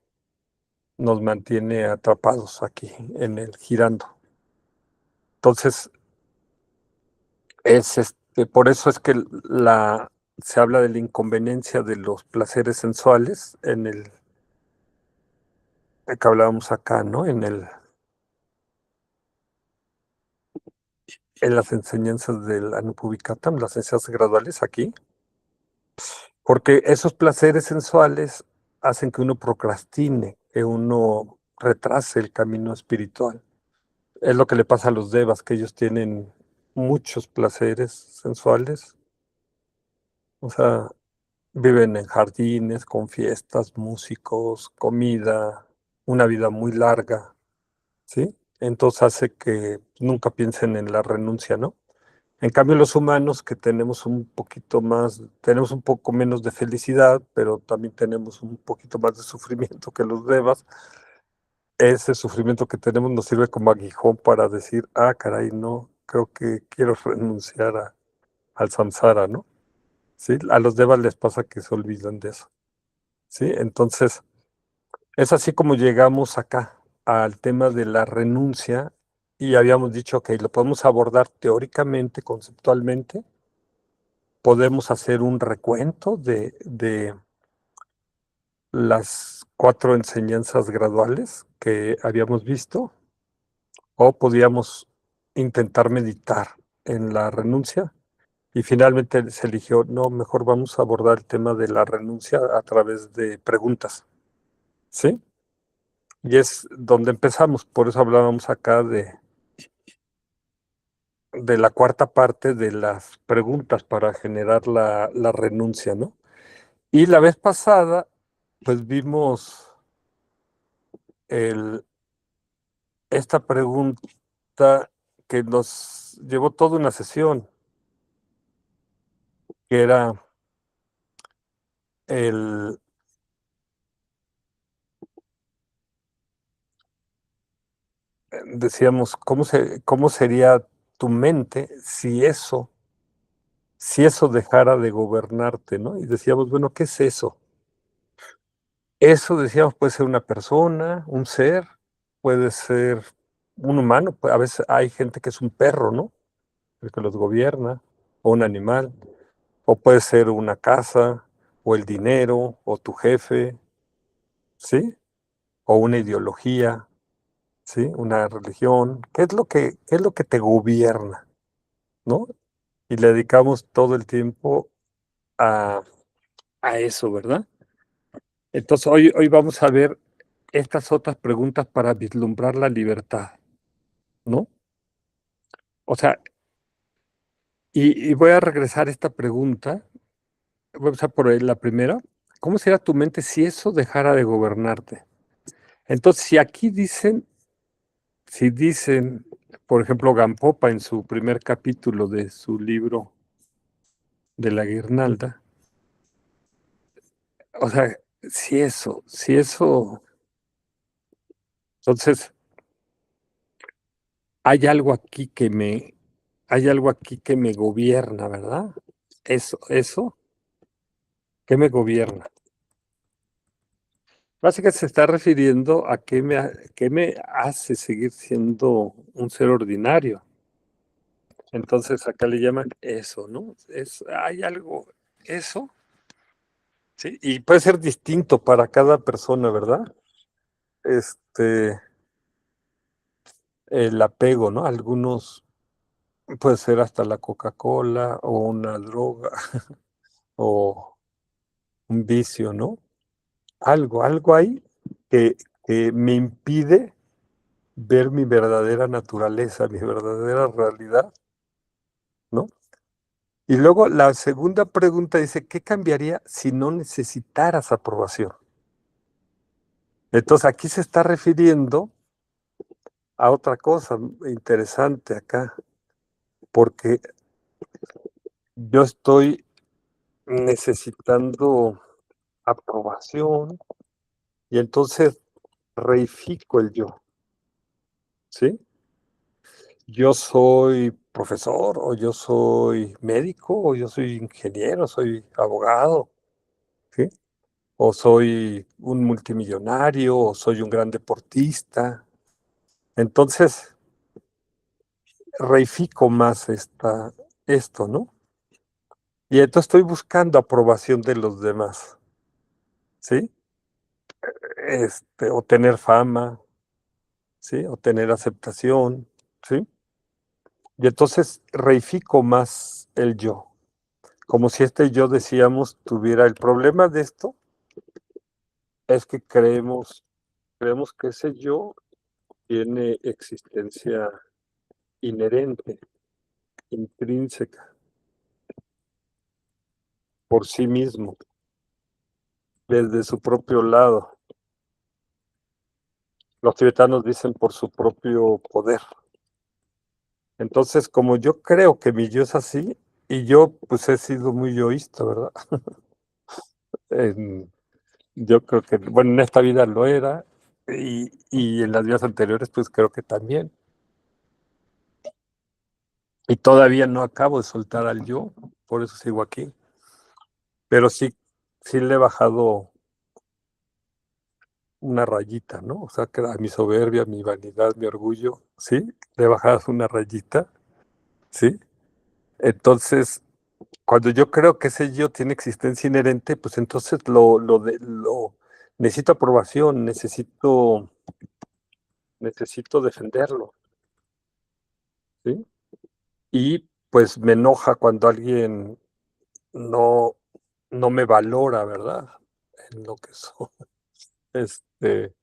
nos mantiene atrapados aquí en el girando. Entonces, por eso es que se habla de la inconveniencia de los placeres sensuales en el que hablábamos acá, ¿no? En las enseñanzas del Anupuvikattam, las enseñanzas graduales aquí, porque esos placeres sensuales hacen que uno procrastine, que uno retrase el camino espiritual. Es lo que le pasa a los devas, que ellos tienen muchos placeres sensuales, o sea, viven en jardines, con fiestas, músicos, comida, una vida muy larga, ¿sí? Entonces hace que nunca piensen en la renuncia, ¿no? En cambio, los humanos que tenemos un poco menos de felicidad, pero también tenemos un poquito más de sufrimiento que los devas. Ese sufrimiento que tenemos nos sirve como aguijón para decir, ah, caray, no, creo que quiero renunciar al samsara, ¿no? ¿Sí? A los devas les pasa que se olvidan de eso, ¿sí? Entonces, es así como llegamos acá al tema de la renuncia y habíamos dicho, ok, lo podemos abordar teóricamente, conceptualmente, podemos hacer un recuento de las 4 enseñanzas graduales que habíamos visto, o podíamos intentar meditar en la renuncia. Y finalmente se eligió, no, mejor vamos a abordar el tema de la renuncia a través de preguntas, ¿sí? Y es donde empezamos, por eso hablábamos acá de la cuarta parte de las preguntas para generar la renuncia, ¿no? Y la vez pasada, pues vimos esta pregunta que nos llevó toda una sesión, que era el, decíamos, ¿cómo sería tu mente si eso dejara de gobernarte, ¿no? Y decíamos, bueno, ¿qué es eso? Eso, decíamos, puede ser una persona, un ser, puede ser un humano, pues a veces hay gente que es un perro, ¿no? El que los gobierna, o un animal, o puede ser una casa, o el dinero, o tu jefe, ¿sí? O una ideología, ¿sí? Una religión. Qué es lo que te gobierna, ¿no? Y le dedicamos todo el tiempo a, a eso, ¿verdad? Entonces hoy vamos a ver estas otras preguntas para vislumbrar la libertad, ¿no? O sea, y voy a regresar a esta pregunta. Voy a empezar por la primera. ¿Cómo sería tu mente si eso dejara de gobernarte? Entonces, si dicen, por ejemplo, Gampopa en su primer capítulo de su libro de la guirnalda, o sea, si eso, entonces hay algo aquí que me gobierna, ¿verdad? Eso, ¿qué me gobierna? Básicamente se está refiriendo a qué me hace seguir siendo un ser ordinario. Entonces acá le llaman eso, ¿no? Hay algo, eso, ¿sí? Y puede ser distinto para cada persona, ¿verdad? Este, el apego, ¿no? Algunos puede ser hasta la Coca-Cola o una droga o un vicio, ¿no? Algo ahí que, que me impide ver mi verdadera naturaleza, mi verdadera realidad, ¿no? Y luego la segunda pregunta dice, ¿qué cambiaría si no necesitaras aprobación? Entonces aquí se está refiriendo a otra cosa interesante acá, porque yo estoy necesitando aprobación y entonces reifico el yo, ¿sí? Yo soy profesor o yo soy médico o yo soy ingeniero, soy abogado, ¿sí? O soy un multimillonario o soy un gran deportista. Entonces reifico más esto, ¿no? Y entonces estoy buscando aprobación de los demás, ¿sí? O tener fama, ¿sí? O tener aceptación, ¿sí? Y entonces reifico más el yo, como si este yo, decíamos, tuviera el problema de esto, es que creemos que ese yo tiene existencia inherente, intrínseca, por sí mismo, desde su propio lado. Los tibetanos dicen por su propio poder. Entonces, como yo creo que mi yo es así, y yo pues he sido muy yoísta, ¿verdad? En- yo creo que, bueno, en esta vida lo era, y en las vidas anteriores pues creo que también. Y todavía no acabo de soltar al yo, por eso sigo aquí. Pero sí le he bajado una rayita, ¿no? O sea, que a mi soberbia, mi vanidad, mi orgullo, ¿sí? Le he bajado una rayita, ¿sí? Entonces, cuando yo creo que ese yo tiene existencia inherente, pues entonces necesito aprobación, necesito defenderlo, ¿sí? Y pues me enoja cuando alguien no, no me valora, ¿verdad? En lo que soy. Este,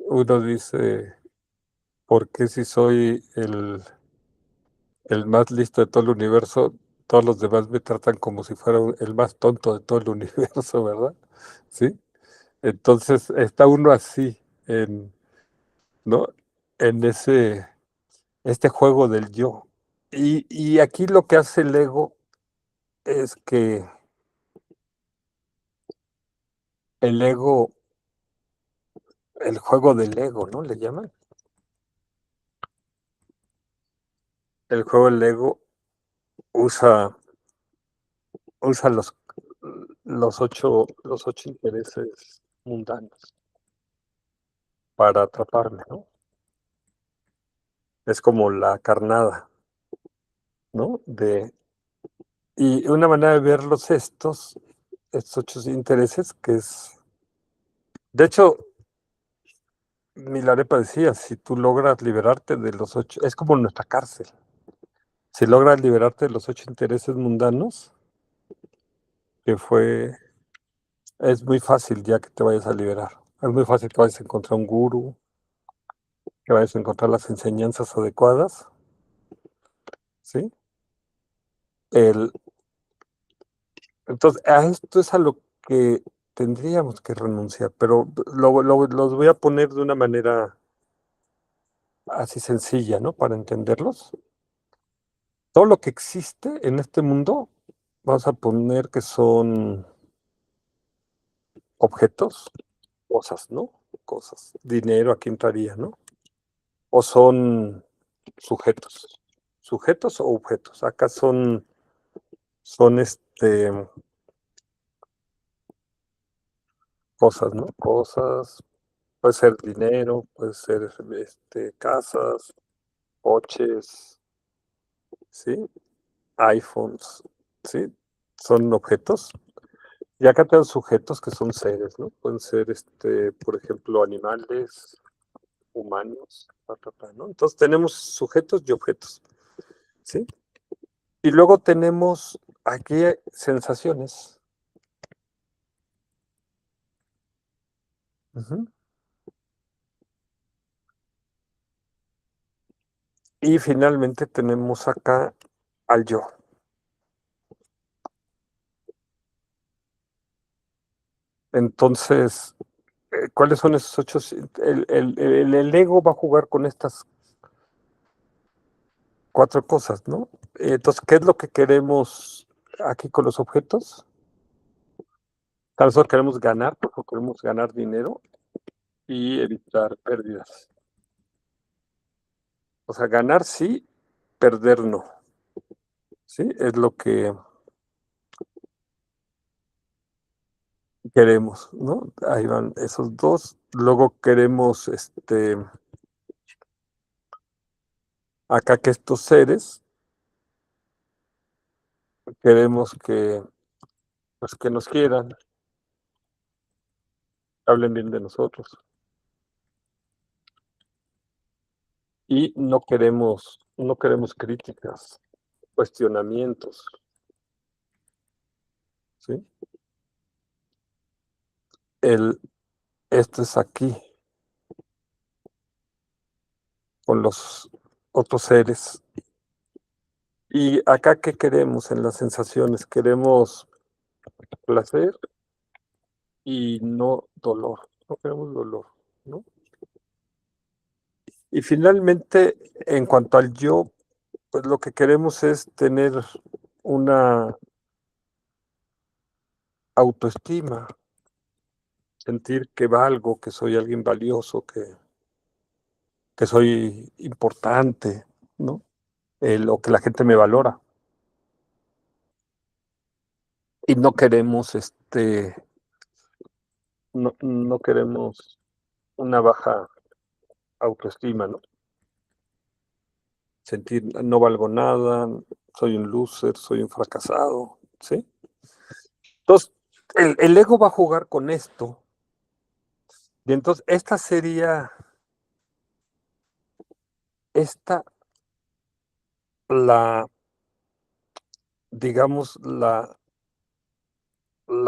uno dice, ¿por qué si soy el más listo de todo el universo, todos los demás me tratan como si fuera el más tonto de todo el universo, ¿verdad? ¿Sí? Entonces está uno así, ¿no? En este juego del yo. Y aquí lo que hace el ego es que el ego, el juego del ego, ¿no? Le llaman. El juego del ego usa, usa los ocho intereses mundanos para atraparme, ¿no? es como la carnada, ¿no? Y una manera de verlos estos 8 intereses, que es, de hecho, Milarepa decía, si tú logras liberarte de los 8, es como nuestra cárcel. Si logras liberarte de los 8 intereses mundanos, es muy fácil ya que te vayas a liberar. Es muy fácil que vayas a encontrar un gurú, que vayas a encontrar las enseñanzas adecuadas, ¿sí? El, entonces, a esto es a lo que tendríamos que renunciar, pero los voy a poner de una manera así sencilla, ¿no? Para entenderlos. Todo lo que existe en este mundo, vamos a poner que son objetos, cosas, ¿no? Cosas. Dinero aquí entraría, ¿no? O son sujetos. Sujetos o objetos. Acá son cosas, ¿no? Cosas. Puede ser dinero, puede ser casas, coches, ¿sí? iPhones, ¿sí? Son objetos. Y acá tenemos sujetos que son seres, ¿no? Pueden ser, por ejemplo, animales, humanos, ¿no? Entonces tenemos sujetos y objetos, ¿sí? Y luego tenemos aquí sensaciones. Ujú. Y finalmente tenemos acá al yo. Entonces, ¿cuáles son esos 8? El ego va a jugar con estas 4 cosas, ¿no? Entonces, ¿qué es lo que queremos aquí con los objetos? Nosotros queremos ganar, porque queremos ganar dinero y evitar pérdidas. O sea, ganar sí, perder no. Sí, es lo que queremos, ¿no? Ahí van esos dos. Luego queremos, acá que estos seres, queremos que, pues, que nos quieran, hablen bien de nosotros. Y no queremos críticas, cuestionamientos, ¿sí? Esto es aquí, con los otros seres. Y acá, ¿qué queremos en las sensaciones? Queremos placer y no dolor. No queremos dolor, ¿no? Y finalmente, en cuanto al yo, pues lo que queremos es tener una autoestima, sentir que valgo, que soy alguien valioso, que soy importante, ¿no? O que la gente me valora. Y no queremos una baja autoestima, ¿no? Sentir no valgo nada, soy un loser, soy un fracasado, ¿sí? Entonces, el ego va a jugar con esto. Y entonces, esta la, digamos, la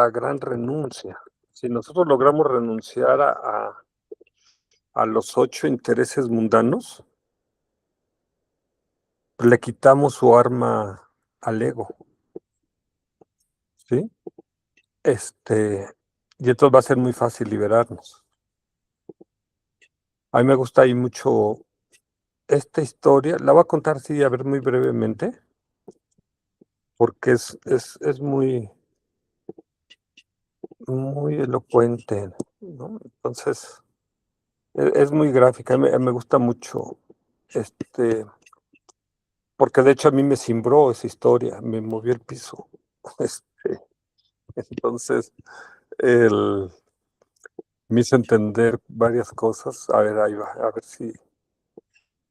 gran renuncia. Si nosotros logramos renunciar a los 8 intereses mundanos, le quitamos su arma al ego, ¿sí? Y entonces va a ser muy fácil liberarnos. A mí me gusta ahí mucho esta historia, la voy a contar, sí, a ver, muy brevemente, porque es muy, muy elocuente, ¿no? Entonces, es muy gráfica, me gusta mucho, porque de hecho a mí me cimbró esa historia, me movió el piso. Este, entonces, el, me hizo entender varias cosas. A ver, ahí va, a ver si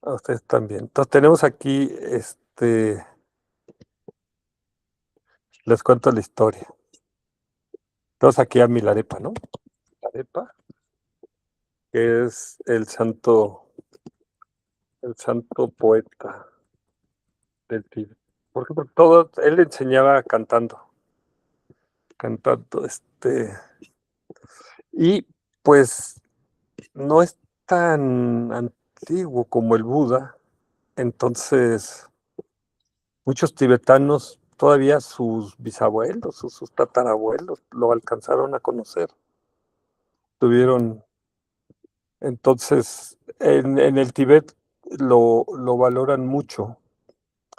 A ustedes también. Entonces tenemos aquí, les cuento la historia. Entonces aquí a Milarepa, ¿no? Milarepa, que es el santo poeta del Tíbet. Porque todo, él enseñaba cantando, y pues no es tan antiguo como el Buda, entonces muchos tibetanos, todavía sus bisabuelos o sus tatarabuelos lo alcanzaron a conocer. Tuvieron, entonces, en el Tíbet lo valoran mucho,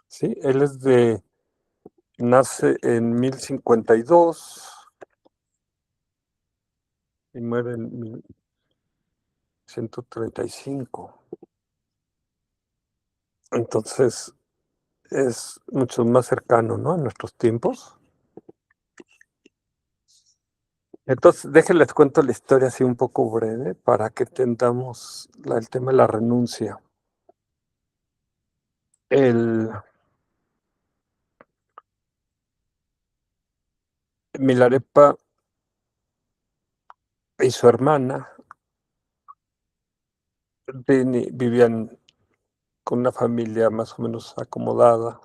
¿sí? Nace en 1052 y muere en 1135. Entonces, es mucho más cercano, ¿no? A nuestros tiempos. Entonces, déjenles cuento la historia así un poco breve para que entendamos el tema de la renuncia. El Milarepa y su hermana vivían con una familia más o menos acomodada,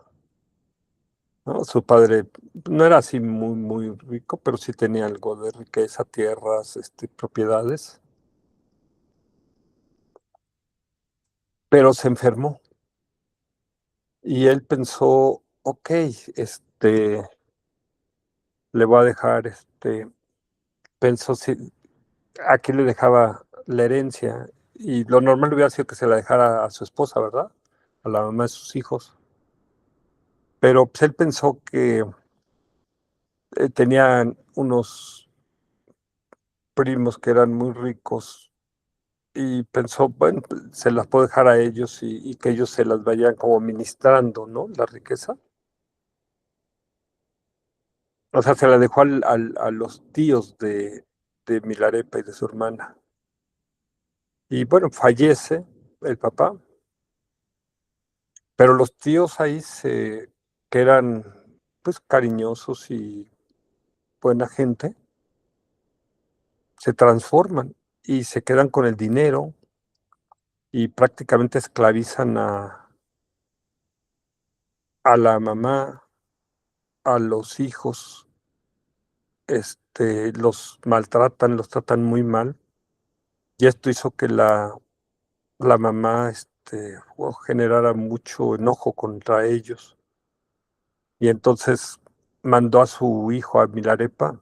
¿no? Su padre no era así muy rico, pero sí tenía algo de riqueza, tierras, propiedades, pero se enfermó y él pensó, ok, le voy a dejar, pensó si aquí le dejaba la herencia y lo normal hubiera sido que se la dejara a su esposa, ¿verdad? A la mamá de sus hijos. Pero pues, él pensó que tenían unos primos que eran muy ricos y pensó, bueno, pues, se las puedo dejar a ellos y que ellos se las vayan como ministrando, ¿no? La riqueza. O sea, se la dejó a los tíos de Milarepa y de su hermana. Y bueno, fallece el papá, pero los tíos ahí que eran pues cariñosos y buena gente, se transforman y se quedan con el dinero y prácticamente esclavizan a la mamá, a los hijos, los maltratan, los tratan muy mal. Y esto hizo que la mamá generara mucho enojo contra ellos. Y entonces mandó a su hijo, a Milarepa,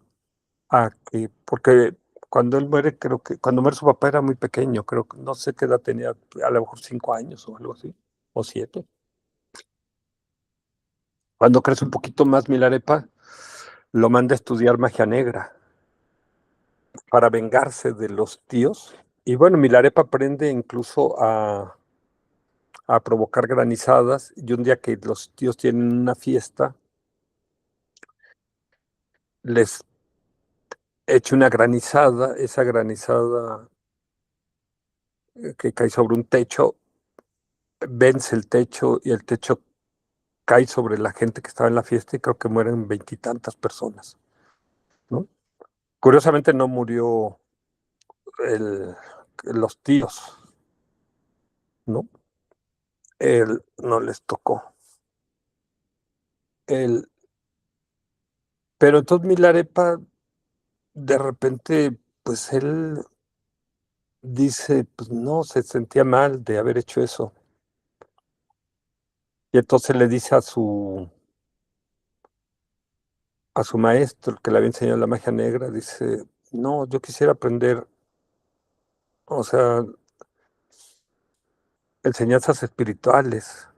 porque cuando él muere, creo que cuando muere su papá era muy pequeño, creo que no sé qué edad tenía, a lo mejor 5 años o algo así, o 7. Cuando crece un poquito más Milarepa, lo manda a estudiar magia negra para vengarse de los tíos. Y bueno, Milarepa aprende incluso a provocar granizadas. Y un día que los tíos tienen una fiesta, les echa una granizada, esa granizada que cae sobre un techo, vence el techo y el techo cae sobre la gente que estaba en la fiesta y creo que mueren veintitantas personas, ¿no? Curiosamente no murió el, los tíos, ¿no? Él no les tocó. El, pero entonces Milarepa, de repente, pues él dice, pues no, se sentía mal de haber hecho eso. Y entonces le dice a su maestro, el que le había enseñado la magia negra, dice, no, yo quisiera aprender, o sea, enseñanzas espirituales.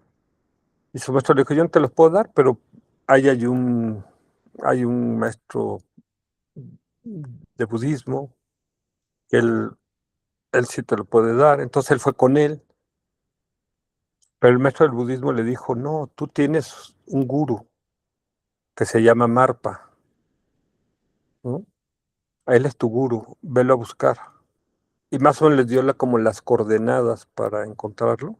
Y su maestro le dijo, yo no te los puedo dar, pero ahí hay un maestro de budismo que él sí te lo puede dar. Entonces él fue con él, pero el maestro del budismo le dijo, no, tú tienes un gurú que se llama Marpa, ¿no? Él es tu gurú, velo a buscar. Y más o menos les dio como las coordenadas para encontrarlo.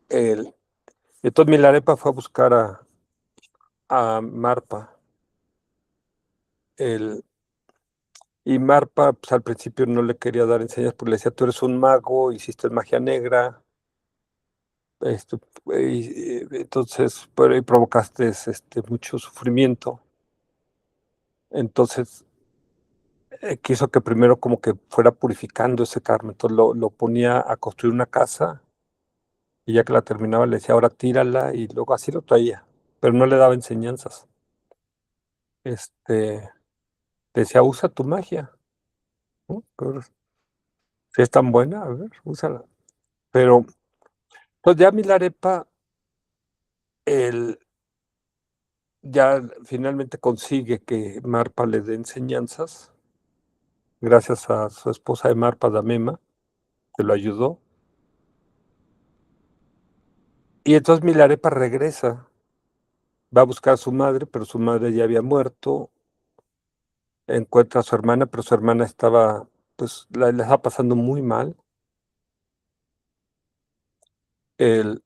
Entonces Milarepa fue a buscar a Marpa. Y Marpa, pues al principio no le quería dar enseñanzas porque le decía, tú eres un mago, hiciste magia negra, esto, entonces, pero y provocaste mucho sufrimiento. Entonces, quiso que primero como que fuera purificando ese karma. Entonces lo ponía a construir una casa y ya que la terminaba le decía, ahora tírala y luego así lo traía, pero no le daba enseñanzas. Le decía, usa tu magia, ¿no? Pero si es tan buena, a ver, úsala. Pero, pues ya Milarepa, él ya finalmente consigue que Marpa le dé enseñanzas, gracias a su esposa de Marpa, Damema, que lo ayudó. Y entonces Milarepa regresa, va a buscar a su madre, pero su madre ya había muerto, encuentra a su hermana, pero su hermana estaba, pues, la estaba pasando muy mal. Él,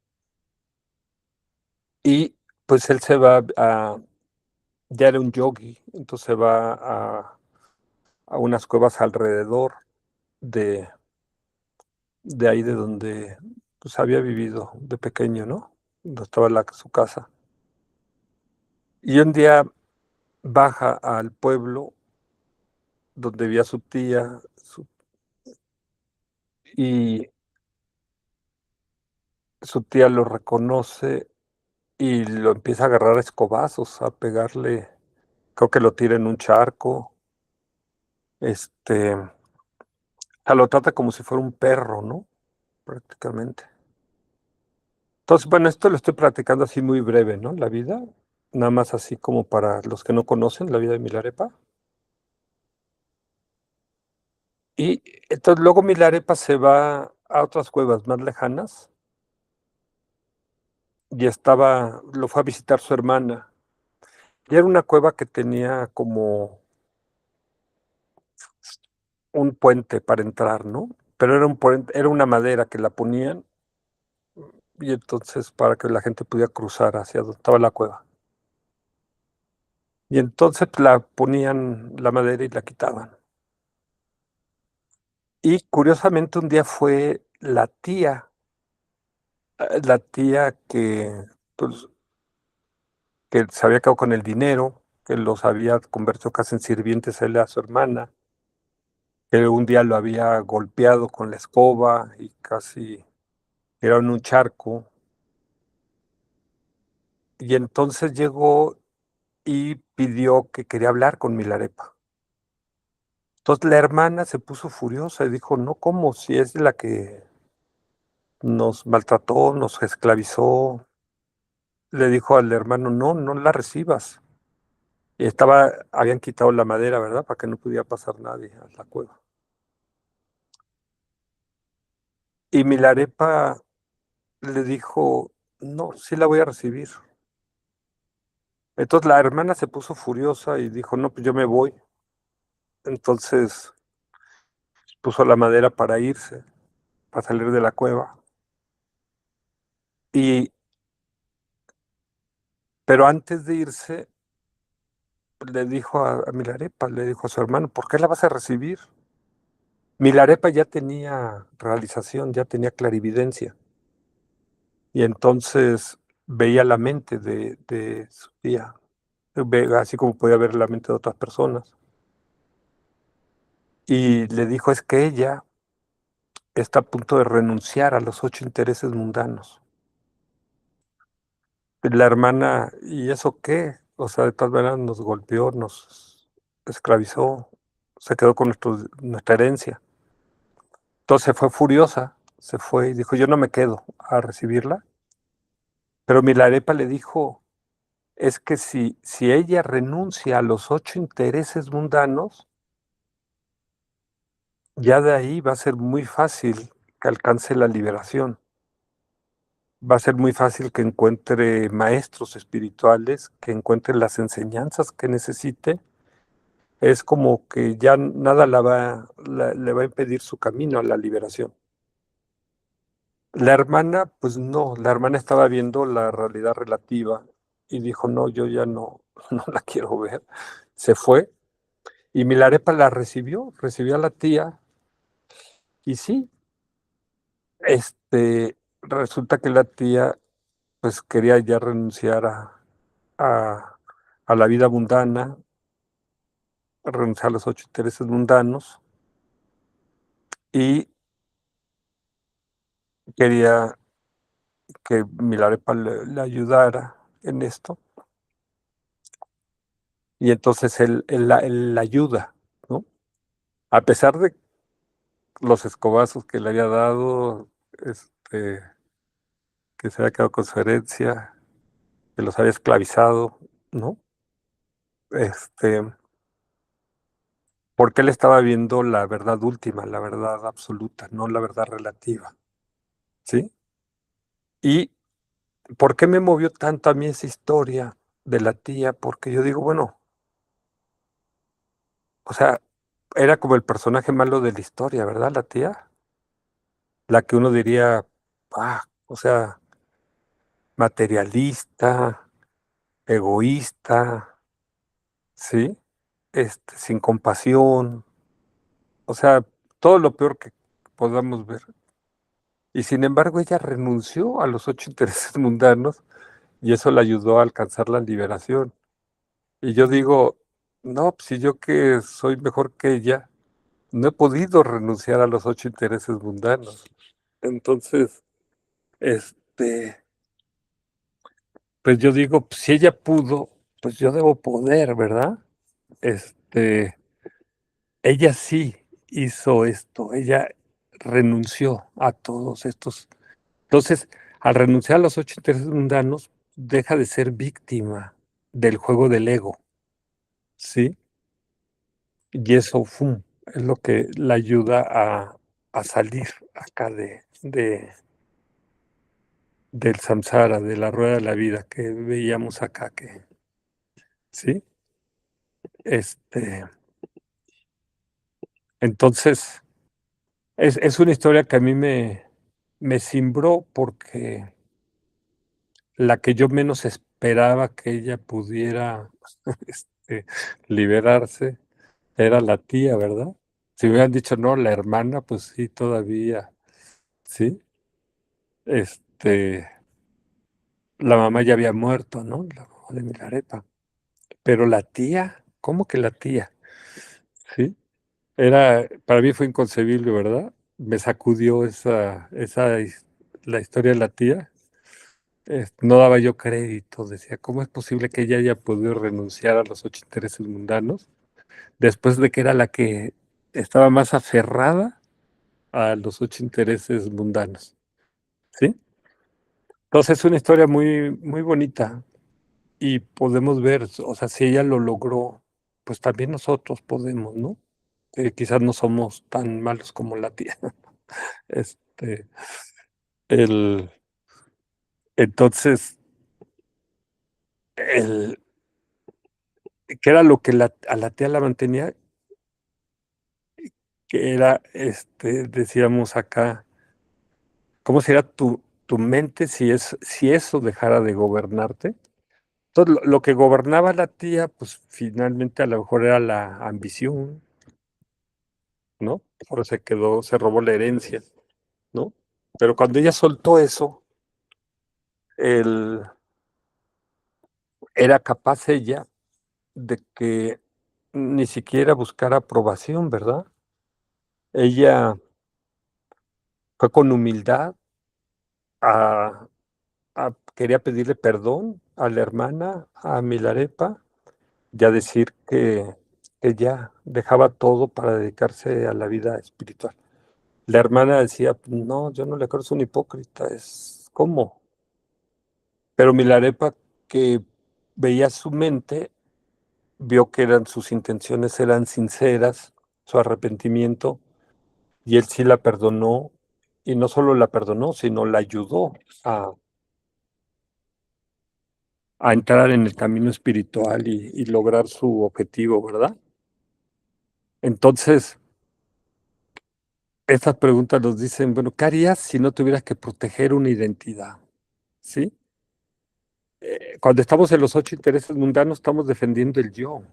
y pues él se va ya era un yogi, entonces se va a unas cuevas alrededor de, de ahí de donde pues había vivido de pequeño, ¿no? Donde estaba su casa. Y un día baja al pueblo donde vivía su tía, y su tía lo reconoce y lo empieza a agarrar a escobazos, a pegarle, creo que lo tira en un charco, lo trata como si fuera un perro, ¿no? Prácticamente. Entonces, bueno, esto lo estoy platicando así muy breve, ¿no? La vida, nada más así como para los que no conocen la vida de Milarepa. Y entonces luego Milarepa se va a otras cuevas más lejanas y lo fue a visitar su hermana. Y era una cueva que tenía como un puente para entrar, ¿no? Pero era un puente, era una madera que la ponían y entonces para que la gente pudiera cruzar hacia donde estaba la cueva. Y entonces la ponían la madera y la quitaban. Y curiosamente un día fue la tía pues, que se había quedado con el dinero, que los había convertido casi en sirvientes a él y a su hermana, que un día lo había golpeado con la escoba y casi era en un charco. Y entonces llegó y pidió que quería hablar con Milarepa. Entonces la hermana se puso furiosa y dijo, no, ¿cómo? Si es la que nos maltrató, nos esclavizó. Le dijo al hermano, no, no la recibas. Y habían quitado la madera, ¿verdad? Para que no pudiera pasar nadie a la cueva. Y Milarepa le dijo, no, sí la voy a recibir. Entonces la hermana se puso furiosa y dijo, no, pues yo me voy. Entonces puso la madera para irse, para salir de la cueva. Y, pero antes de irse, le dijo a Milarepa, le dijo a su hermano, ¿por qué la vas a recibir? Milarepa ya tenía realización, ya tenía clarividencia. Y entonces veía la mente de su tía, así como podía ver la mente de otras personas. Y le dijo, es que ella está a punto de renunciar a los 8 intereses mundanos. La hermana, ¿y eso qué? O sea, de todas maneras nos golpeó, nos esclavizó, se quedó con nuestra herencia. Entonces fue furiosa, se fue y dijo, yo no me quedo a recibirla. Pero Milarepa le dijo, es que si ella renuncia a los 8 intereses mundanos, ya de ahí va a ser muy fácil que alcance la liberación. Va a ser muy fácil que encuentre maestros espirituales, que encuentre las enseñanzas que necesite. Es como que ya nada le va a impedir su camino a la liberación. La hermana, pues no, la hermana estaba viendo la realidad relativa y dijo, no, yo ya no, no la quiero ver. Se fue y Milarepa la recibió a la tía y sí, resulta que la tía pues quería ya renunciar a, a la vida mundana, renunciar a los 8 intereses mundanos y quería que Milarepa le ayudara en esto. Y entonces él la ayuda, ¿no? A pesar de los escobazos que le había dado, que se había quedado con su herencia, que los había esclavizado, ¿no? Este, Porque él estaba viendo la verdad última, la verdad absoluta, no la verdad relativa, ¿sí? ¿Y por qué me movió tanto a mí esa historia de la tía? Porque yo digo, bueno, o sea, era como el personaje malo de la historia, ¿verdad? La tía, la que uno diría, o sea, materialista, egoísta, ¿sí? Sin compasión, o sea, todo lo peor que podamos ver. Y sin embargo, ella renunció a los 8 intereses mundanos y eso le ayudó a alcanzar la liberación. Y yo digo, no, pues si yo que soy mejor que ella, no he podido renunciar a los 8 intereses mundanos. Entonces, este, pues yo digo, pues si ella pudo, pues yo debo poder, ¿verdad? Este, Ella sí hizo esto, ella renunció a todos estos. Entonces, al renunciar a los 8 intereses mundanos, deja de ser víctima del juego del ego, ¿sí? Y eso, ¡fum!, es lo que la ayuda a salir acá del samsara, de la rueda de la vida que veíamos acá, ¿sí? Este, entonces, es una historia que a mí me cimbró porque la que yo menos esperaba que ella pudiera este, liberarse era la tía, ¿verdad? Si me hubieran dicho, no, la hermana, pues sí, todavía, ¿sí? Este, la mamá ya había muerto, ¿no? La mamá de Milarepa. Pero la tía, ¿cómo que la tía? ¿Sí? Para mí fue inconcebible, ¿verdad? Me sacudió la historia de la tía. No daba yo crédito, decía, ¿cómo es posible que ella haya podido renunciar a los 8 intereses mundanos después de que era la que estaba más aferrada a los 8 intereses mundanos? ¿Sí? Entonces es una historia muy, muy bonita y podemos ver, o sea, si ella lo logró, pues también nosotros podemos, ¿no? Quizás no somos tan malos como la tía. Este, el, entonces, el, ¿qué era lo que a la tía la mantenía? Que era, decíamos acá, ¿cómo sería tu mente si eso dejara de gobernarte? Entonces, lo que gobernaba a la tía, pues finalmente a lo mejor era la ambición, ¿no? Por eso se robó la herencia, ¿no? Pero cuando ella soltó eso, el, era capaz ella de que ni siquiera buscara aprobación, ¿verdad? Ella fue con humildad a, quería pedirle perdón a la hermana, a Milarepa, y a decir que ya dejaba todo para dedicarse a la vida espiritual. La hermana decía, no, yo no le creo, es un hipócrita, ¿cómo? Pero Milarepa, que veía su mente, vio que sus intenciones eran sinceras, su arrepentimiento, y él sí la perdonó, y no solo la perdonó, sino la ayudó a, a entrar en el camino espiritual y lograr su objetivo, ¿verdad? Entonces, estas preguntas nos dicen, bueno, ¿qué harías si no tuvieras que proteger una identidad? ¿Sí? Cuando estamos en los 8 intereses mundanos, estamos defendiendo el yo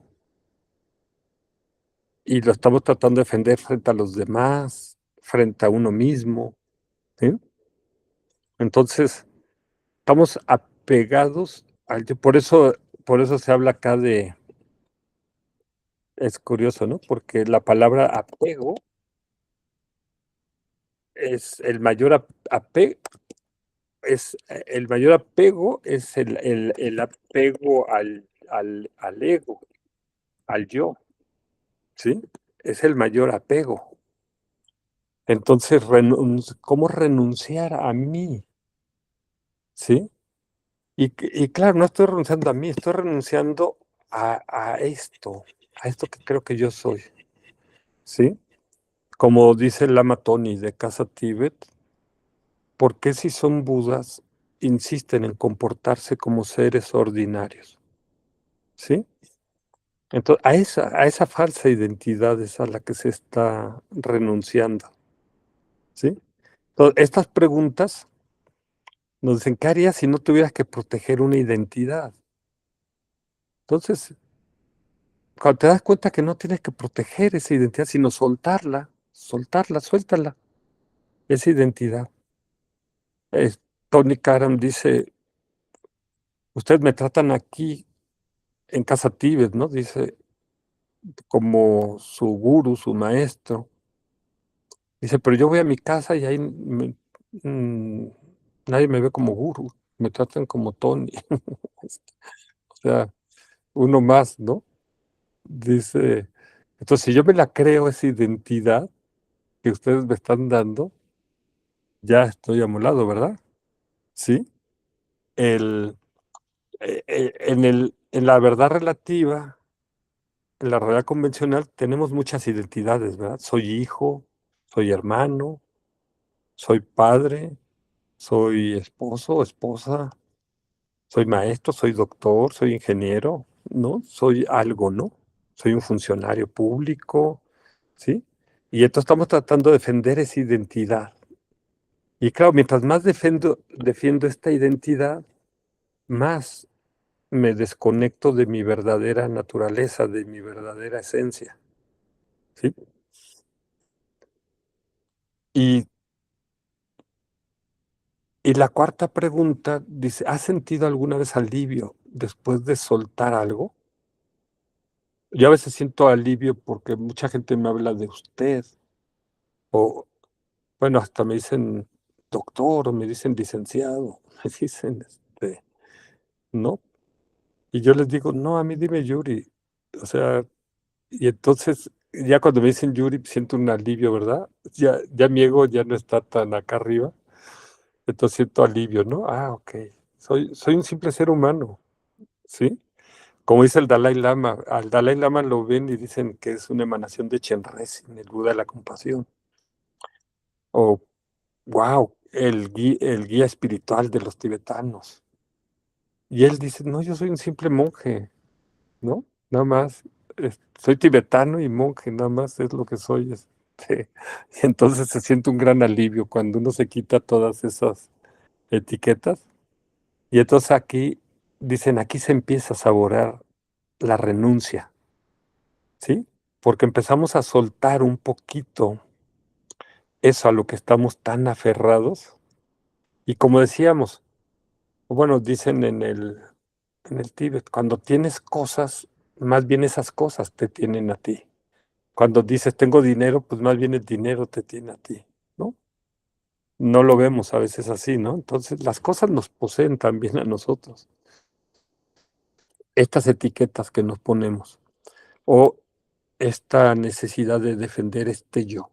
y lo estamos tratando de defender frente a los demás, frente a uno mismo, ¿sí? Entonces, estamos apegados al yo. Por eso se habla acá de, es curioso, ¿no? Porque la palabra apego es el mayor apego, el mayor apego es el apego al ego, al yo, ¿sí? Es el mayor apego. Entonces, ¿cómo renunciar a mí? ¿Sí? Y claro, no estoy renunciando a mí, estoy renunciando a esto que creo que yo soy, ¿sí? Como dice el Lama Tony de Casa Tíbet, ¿por qué si son budas insisten en comportarse como seres ordinarios? ¿Sí? Entonces, a esa falsa identidad es a la que se está renunciando, ¿sí? Entonces, estas preguntas nos dicen, ¿qué harías si no tuvieras que proteger una identidad? Entonces, cuando te das cuenta que no tienes que proteger esa identidad, sino suéltala, esa identidad. Tony Karam dice, ustedes me tratan aquí en Casa Tíbet, ¿no? Dice, como su guru, su maestro. Dice, pero yo voy a mi casa y ahí mm, nadie me ve como guru, me tratan como Tony. O sea, uno más, ¿no? Dice, entonces si yo me la creo esa identidad que ustedes me están dando, ya estoy amolado, ¿verdad? Sí. El, en la verdad relativa, en la realidad convencional, tenemos muchas identidades, ¿verdad? Soy hijo, soy hermano, soy padre, soy esposo, esposa, soy maestro, soy doctor, soy ingeniero, ¿no? Soy algo, ¿no? Soy un funcionario público, ¿sí? Y entonces estamos tratando de defender esa identidad. Y claro, mientras más defiendo esta identidad, más me desconecto de mi verdadera naturaleza, de mi verdadera esencia, ¿sí? Y, y la cuarta pregunta dice, ¿has sentido alguna vez alivio después de soltar algo? Yo a veces siento alivio porque mucha gente me habla de usted, o bueno, hasta me dicen doctor, o me dicen licenciado, me dicen, ¿no? Y yo les digo, no, a mí dime Yuri. O sea, y entonces ya cuando me dicen Yuri siento un alivio, ¿verdad? Ya mi ego ya no está tan acá arriba, entonces siento alivio, ¿no? Ah, ok. Soy un simple ser humano, ¿sí? Como dice el Dalai Lama, al Dalai Lama lo ven y dicen que es una emanación de Chenrezig, el Buda de la compasión. O, wow, el guía espiritual de los tibetanos. Y él dice, no, yo soy un simple monje, ¿no? Nada más, soy tibetano y monje, nada más es lo que soy. Y entonces se siente un gran alivio cuando uno se quita todas esas etiquetas. Y entonces aquí, dicen, aquí se empieza a saborear la renuncia, ¿sí? Porque empezamos a soltar un poquito eso a lo que estamos tan aferrados. Y como decíamos, bueno, dicen en el Tíbet, cuando tienes cosas, más bien esas cosas te tienen a ti. Cuando dices tengo dinero, pues más bien el dinero te tiene a ti, ¿no? No lo vemos a veces así, ¿no? Entonces las cosas nos poseen también a nosotros. Estas etiquetas que nos ponemos o esta necesidad de defender este yo.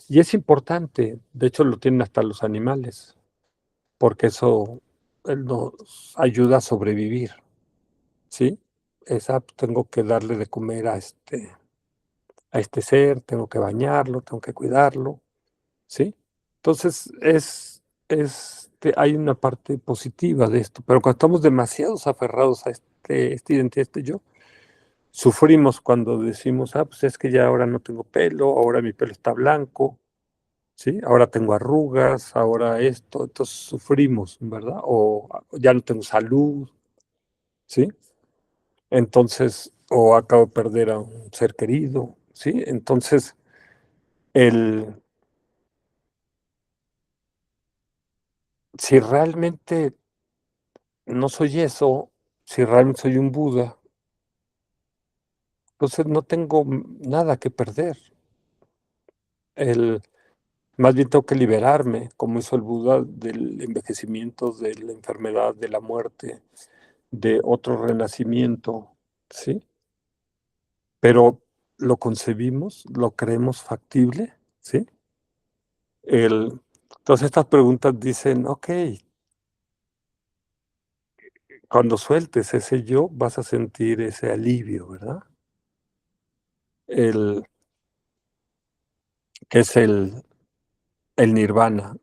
Y es importante, de hecho lo tienen hasta los animales, porque eso nos ayuda a sobrevivir, ¿sí? Tengo que darle de comer a este ser, tengo que bañarlo, tengo que cuidarlo, ¿sí? Entonces, hay una parte positiva de esto, pero cuando estamos demasiados aferrados a esta identidad, este yo, sufrimos cuando decimos, pues es que ya ahora no tengo pelo, ahora mi pelo está blanco, ¿sí? Ahora tengo arrugas, ahora esto, entonces sufrimos, ¿verdad? O ya no tengo salud, ¿sí? Entonces, o acabo de perder a un ser querido, ¿sí? Entonces, el, si realmente no soy eso, si realmente soy un Buda, entonces no tengo nada que perder. El, Más bien tengo que liberarme, como hizo el Buda, del envejecimiento, de la enfermedad, de la muerte, de otro renacimiento, ¿sí? Pero lo concebimos, lo creemos factible, ¿sí? Entonces estas preguntas dicen, ok, cuando sueltes ese yo, vas a sentir ese alivio, ¿verdad? El, que es el nirvana,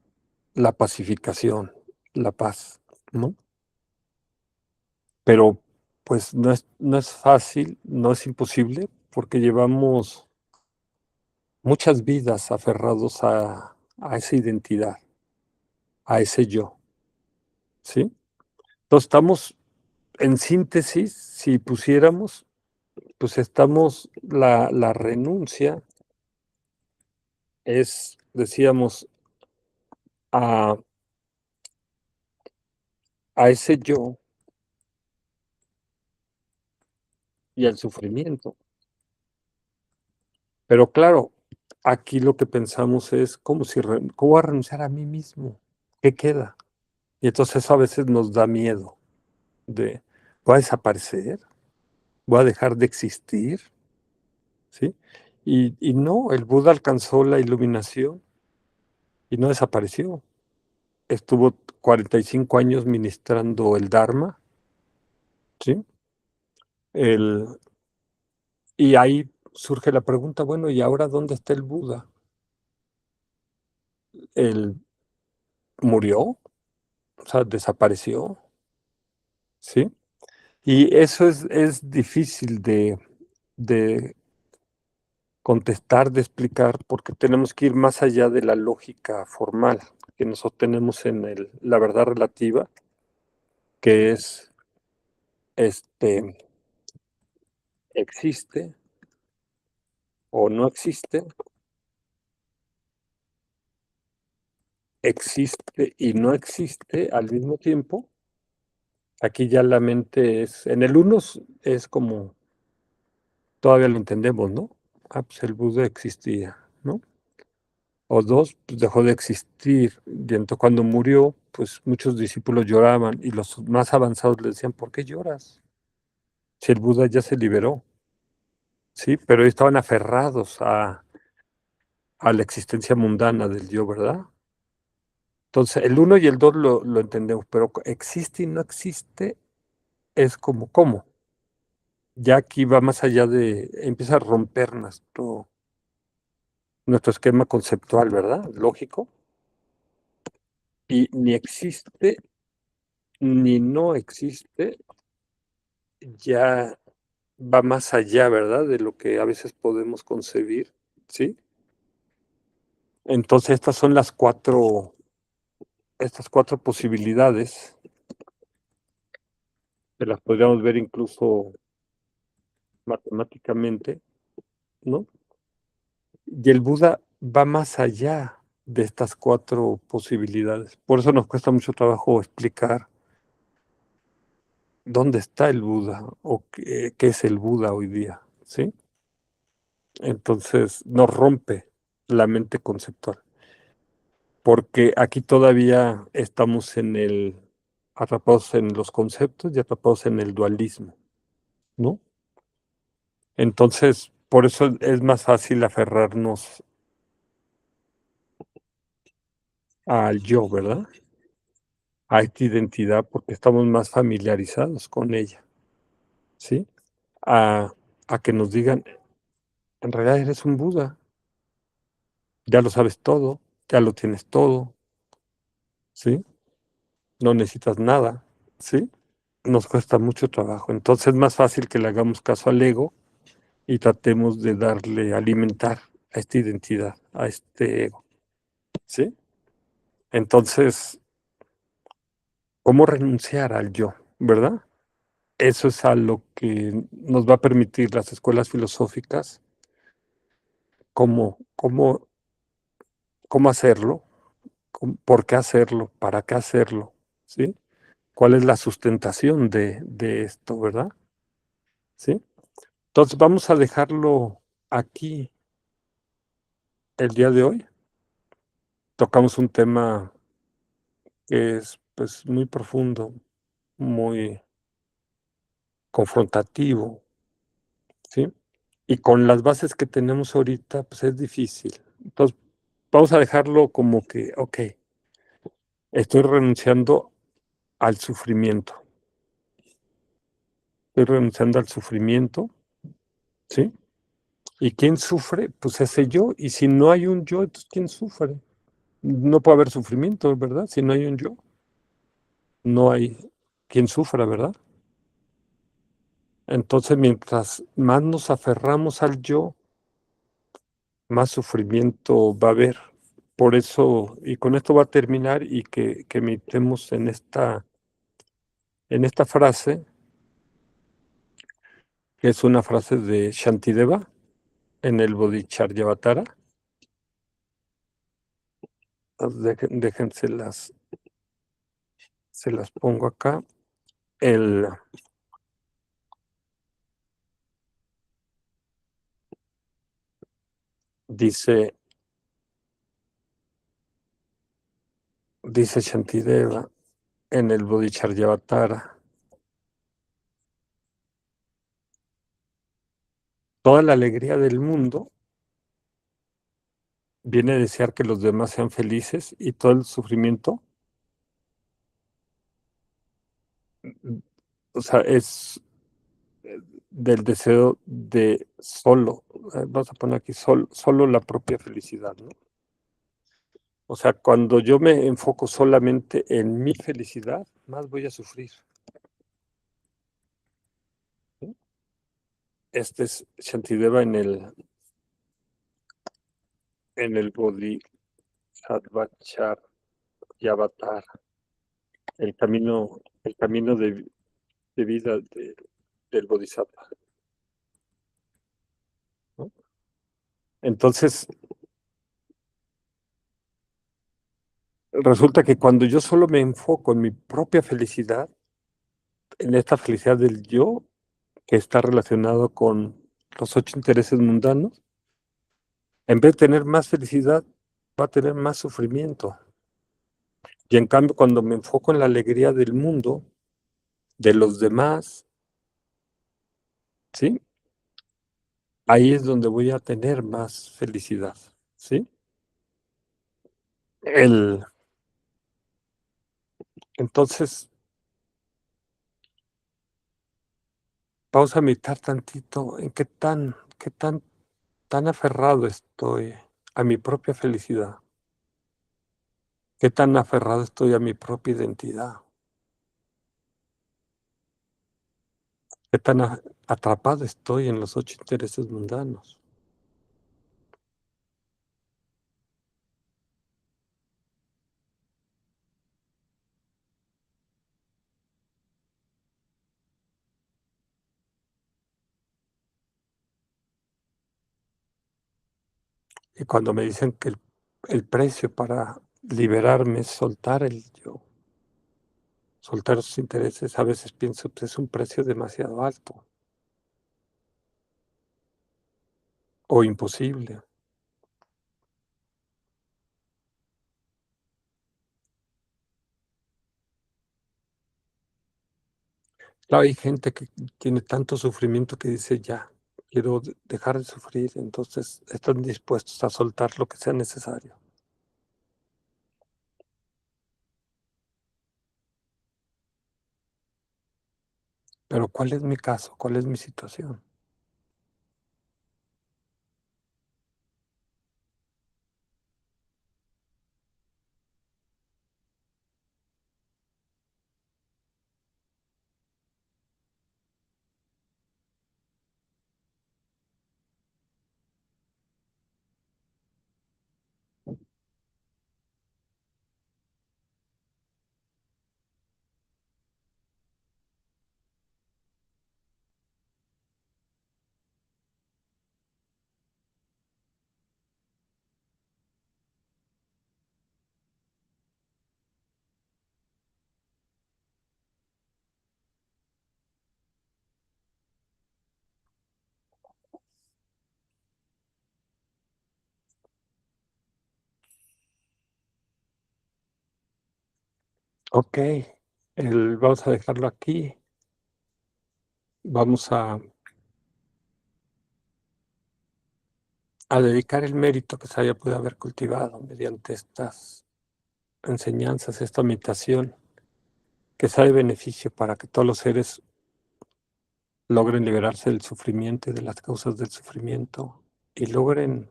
la pacificación, la paz, ¿no? Pero pues no es fácil, no es imposible, porque llevamos muchas vidas aferrados a esa identidad, a ese yo, ¿sí? Entonces estamos, en síntesis, si pusiéramos, pues estamos, la renuncia es, decíamos, a, a ese yo y al sufrimiento. Pero claro, aquí lo que pensamos es, ¿cómo voy a renunciar a mí mismo? ¿Qué queda? Y entonces eso a veces nos da miedo de, ¿voy a desaparecer? ¿Voy a dejar de existir? ¿Sí? Y no, el Buda alcanzó la iluminación y no desapareció. Estuvo 45 años ministrando el Dharma, ¿sí? El, y ahí surge la pregunta, bueno, ¿y ahora dónde está el Buda? ¿Él murió? O sea, desapareció, ¿sí? Y eso es difícil de contestar, de explicar, porque tenemos que ir más allá de la lógica formal que nosotros tenemos en la verdad relativa, que es, este, existe o no existe, existe y no existe al mismo tiempo. Aquí ya la mente en el uno es como, todavía lo entendemos, ¿no? Ah, pues el Buda existía, ¿no? O dos, pues dejó de existir. Y entonces cuando murió, pues muchos discípulos lloraban y los más avanzados le decían, ¿por qué lloras? Si el Buda ya se liberó, ¿sí? Pero ellos estaban aferrados a la existencia mundana del yo, ¿verdad? Entonces, el uno y el dos lo entendemos, pero existe y no existe es como, ¿cómo? Ya aquí va más allá empieza a romper nuestro esquema conceptual, ¿verdad? Lógico. Y ni existe ni no existe, ya va más allá, ¿verdad? De lo que a veces podemos concebir, ¿sí? Entonces, estas cuatro posibilidades, que las podríamos ver incluso matemáticamente, ¿no? Y el Buda va más allá de estas cuatro posibilidades. Por eso nos cuesta mucho trabajo explicar dónde está el Buda o qué es el Buda hoy día, ¿sí? Entonces nos rompe la mente conceptual, porque aquí todavía estamos atrapados en los conceptos y atrapados en el dualismo, ¿no? Entonces, por eso es más fácil aferrarnos al yo, ¿verdad? A esta identidad, porque estamos más familiarizados con ella, ¿sí? A, a que nos digan, en realidad eres un Buda, ya lo sabes todo, ya lo tienes todo, ¿sí? No necesitas nada, ¿sí? Nos cuesta mucho trabajo. Entonces es más fácil que le hagamos caso al ego y tratemos de alimentar a esta identidad, a este ego. ¿sí? Entonces, ¿cómo renunciar al yo, verdad? Eso es a lo que nos va a permitir las escuelas filosóficas, cómo hacerlo, por qué hacerlo, para qué hacerlo, ¿sí? ¿Cuál es la sustentación de esto, verdad? ¿Sí? Entonces vamos a dejarlo aquí el día de hoy. Tocamos un tema que es pues muy profundo, muy confrontativo, ¿sí? Y con las bases que tenemos ahorita, pues es difícil. Entonces, vamos a dejarlo como que, ok, estoy renunciando al sufrimiento. Estoy renunciando al sufrimiento, ¿sí? ¿Y quién sufre? Pues ese yo. Y si no hay un yo, entonces ¿quién sufre? No puede haber sufrimiento, ¿verdad? Si no hay un yo, no hay quien sufra, ¿verdad? Entonces, mientras más nos aferramos al yo, más sufrimiento va a haber. Por eso, y con esto va a terminar y que meditemos en esta frase, que es una frase de Shantideva en el Bodhicharyavatara. Déjense se las pongo acá. El, dice, dice Shantideva en el Bodhicharyavatara, toda la alegría del mundo viene a desear que los demás sean felices y todo el sufrimiento, o sea, es del deseo de solo, vamos a poner aquí, solo la propia felicidad, ¿no? O sea, cuando yo me enfoco solamente en mi felicidad, más voy a sufrir, ¿sí? Este es Shantideva en el Bodhisattva y Avatar, el camino de vida del Bodhisattva, ¿no? Entonces, resulta que cuando yo solo me enfoco en mi propia felicidad, en esta felicidad del yo, que está relacionado con los 8 intereses mundanos, en vez de tener más felicidad, va a tener más sufrimiento. Y en cambio, cuando me enfoco en la alegría del mundo, de los demás, ¿sí? Ahí es donde voy a tener más felicidad, ¿sí? El, entonces, vamos a meditar tantito en tan aferrado estoy a mi propia felicidad, qué tan aferrado estoy a mi propia identidad, qué tan atrapado estoy en los 8 intereses mundanos. Y cuando me dicen que el precio para liberarme es soltar el yo, soltar esos intereses, a veces pienso que es un precio demasiado alto o imposible. Claro, hay gente que tiene tanto sufrimiento que dice, ya, quiero dejar de sufrir, entonces están dispuestos a soltar lo que sea necesario. Pero ¿cuál es mi caso? ¿Cuál es mi situación? Ok, vamos a dejarlo aquí. Vamos a dedicar el mérito que se haya podido haber cultivado mediante estas enseñanzas, esta meditación, que sea de beneficio para que todos los seres logren liberarse del sufrimiento y de las causas del sufrimiento y logren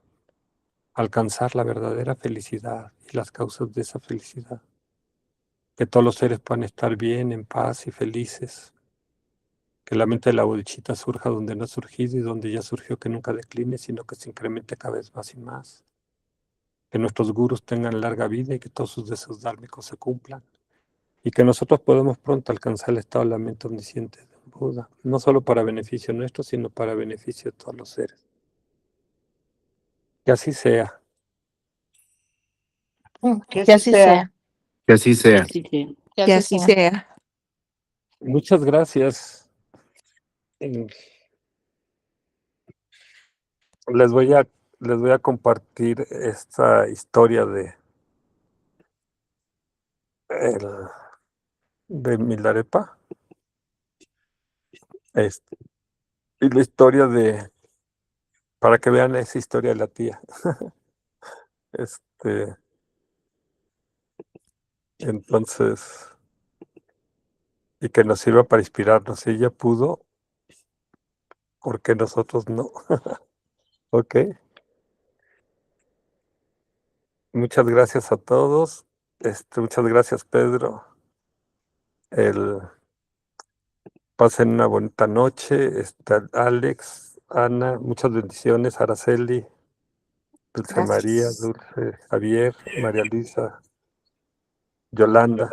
alcanzar la verdadera felicidad y las causas de esa felicidad. Que todos los seres puedan estar bien, en paz y felices. Que la mente de la bodichita surja donde no ha surgido y donde ya surgió, que nunca decline, sino que se incremente cada vez más y más. Que nuestros gurús tengan larga vida y que todos sus deseos dálmicos se cumplan. Y que nosotros podamos pronto alcanzar el estado de la mente omnisciente de Buda, no solo para beneficio nuestro, sino para beneficio de todos los seres. Que así sea. Que así sea. Que así sea. Así que, Que así sea. Muchas gracias. Les voy a compartir esta historia de Milarepa. Y la historia para que vean esa historia de la tía. Entonces, y que nos sirva para inspirarnos. Si ella pudo, ¿por qué nosotros no? Ok. Muchas gracias a todos. Muchas gracias, Pedro. Pasen una bonita noche. Alex, Ana, muchas bendiciones. Araceli, Dulce Gracias. María, Dulce, Javier, María Luisa, Yolanda.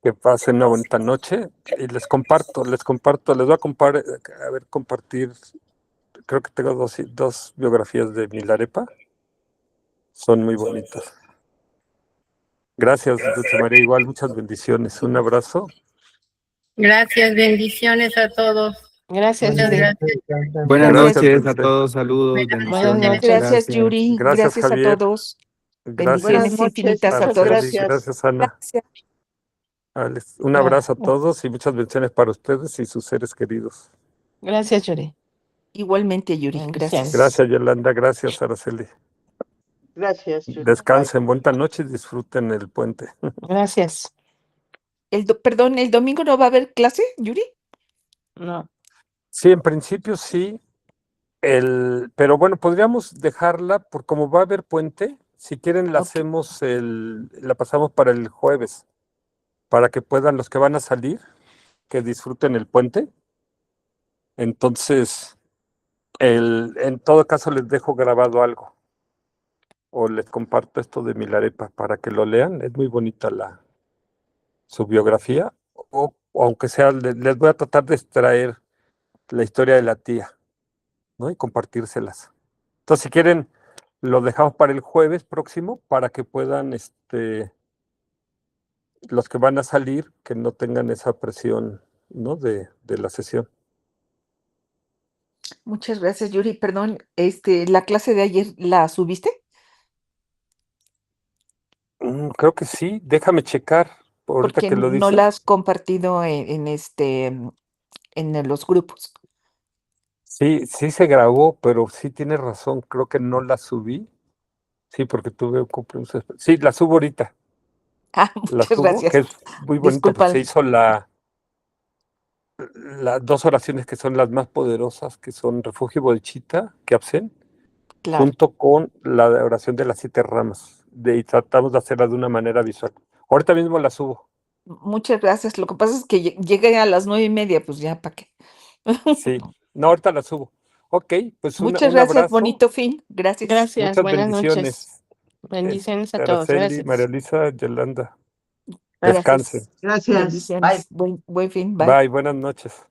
Que pasen una bonita noche y les voy a compartir, creo que tengo dos biografías de Milarepa, son muy bonitas. Gracias, Dulce María, igual, muchas bendiciones, un abrazo. Gracias, bendiciones a todos. Gracias, Muchas Yuri. gracias. Buenas Gracias, noches a Dulce. todos, saludos, Buenas bendiciones. noches. Gracias, Yuri. Gracias, Gracias a Javier. todos. Gracias, Bendiciones Buenas noches. infinitas a Muchas todos. Araceli, gracias, Ana. Gracias. Alex, un abrazo a todos y muchas bendiciones para ustedes y sus seres queridos. Gracias, Yuri. Igualmente, Yuri. Gracias. Gracias, Yolanda, gracias, Araceli. Gracias, Yuri. Descansen, buena noche y disfruten el puente. Gracias. Perdón, ¿el domingo no va a haber clase, Yuri? No. Sí, en principio sí, pero bueno, podríamos dejarla, por como va a haber puente, si quieren la Ok. hacemos la pasamos para el jueves, para que puedan los que van a salir, que disfruten el puente. Entonces, en todo caso les dejo grabado algo, o les comparto esto de Milarepa para que lo lean, es muy bonita su biografía, o aunque sea, les voy a tratar de extraer la historia de la tía, ¿no? Y compartírselas. Entonces, si quieren, lo dejamos para el jueves próximo para que puedan, los que van a salir, que no tengan esa presión, ¿no? De la sesión. Muchas gracias, Yuri. Perdón, la clase de ayer, ¿la subiste? Creo que sí, déjame checar, ahorita Porque que lo no dices. la has compartido en los grupos. Sí, sí se grabó, pero sí tienes razón, creo que no la subí. Sí, porque tuve un cumpleaños. Sí, la subo ahorita. Ah, La muchas subo, gracias. que es muy bonito, pues Disculpa. se hizo las dos oraciones que son las más poderosas, que son Refugio y Bodhicitta, que absen, Claro. junto con la oración de las 7 ramas. Y tratamos de hacerla de una manera visual. Ahorita mismo la subo. Muchas gracias. Lo que pasa es que llegué a las 9:30, pues ya, ¿para qué? Sí, no, ahorita la subo. Ok, pues Muchas un gracias, abrazo. bonito fin. Gracias. Gracias. Muchas Buenas bendiciones. noches. Bendiciones a todos. Araceli, Gracias. María Luisa, Yolanda. Gracias. Descansen. Gracias. Bendiciones. Buen fin. Bye. Bye, buenas noches.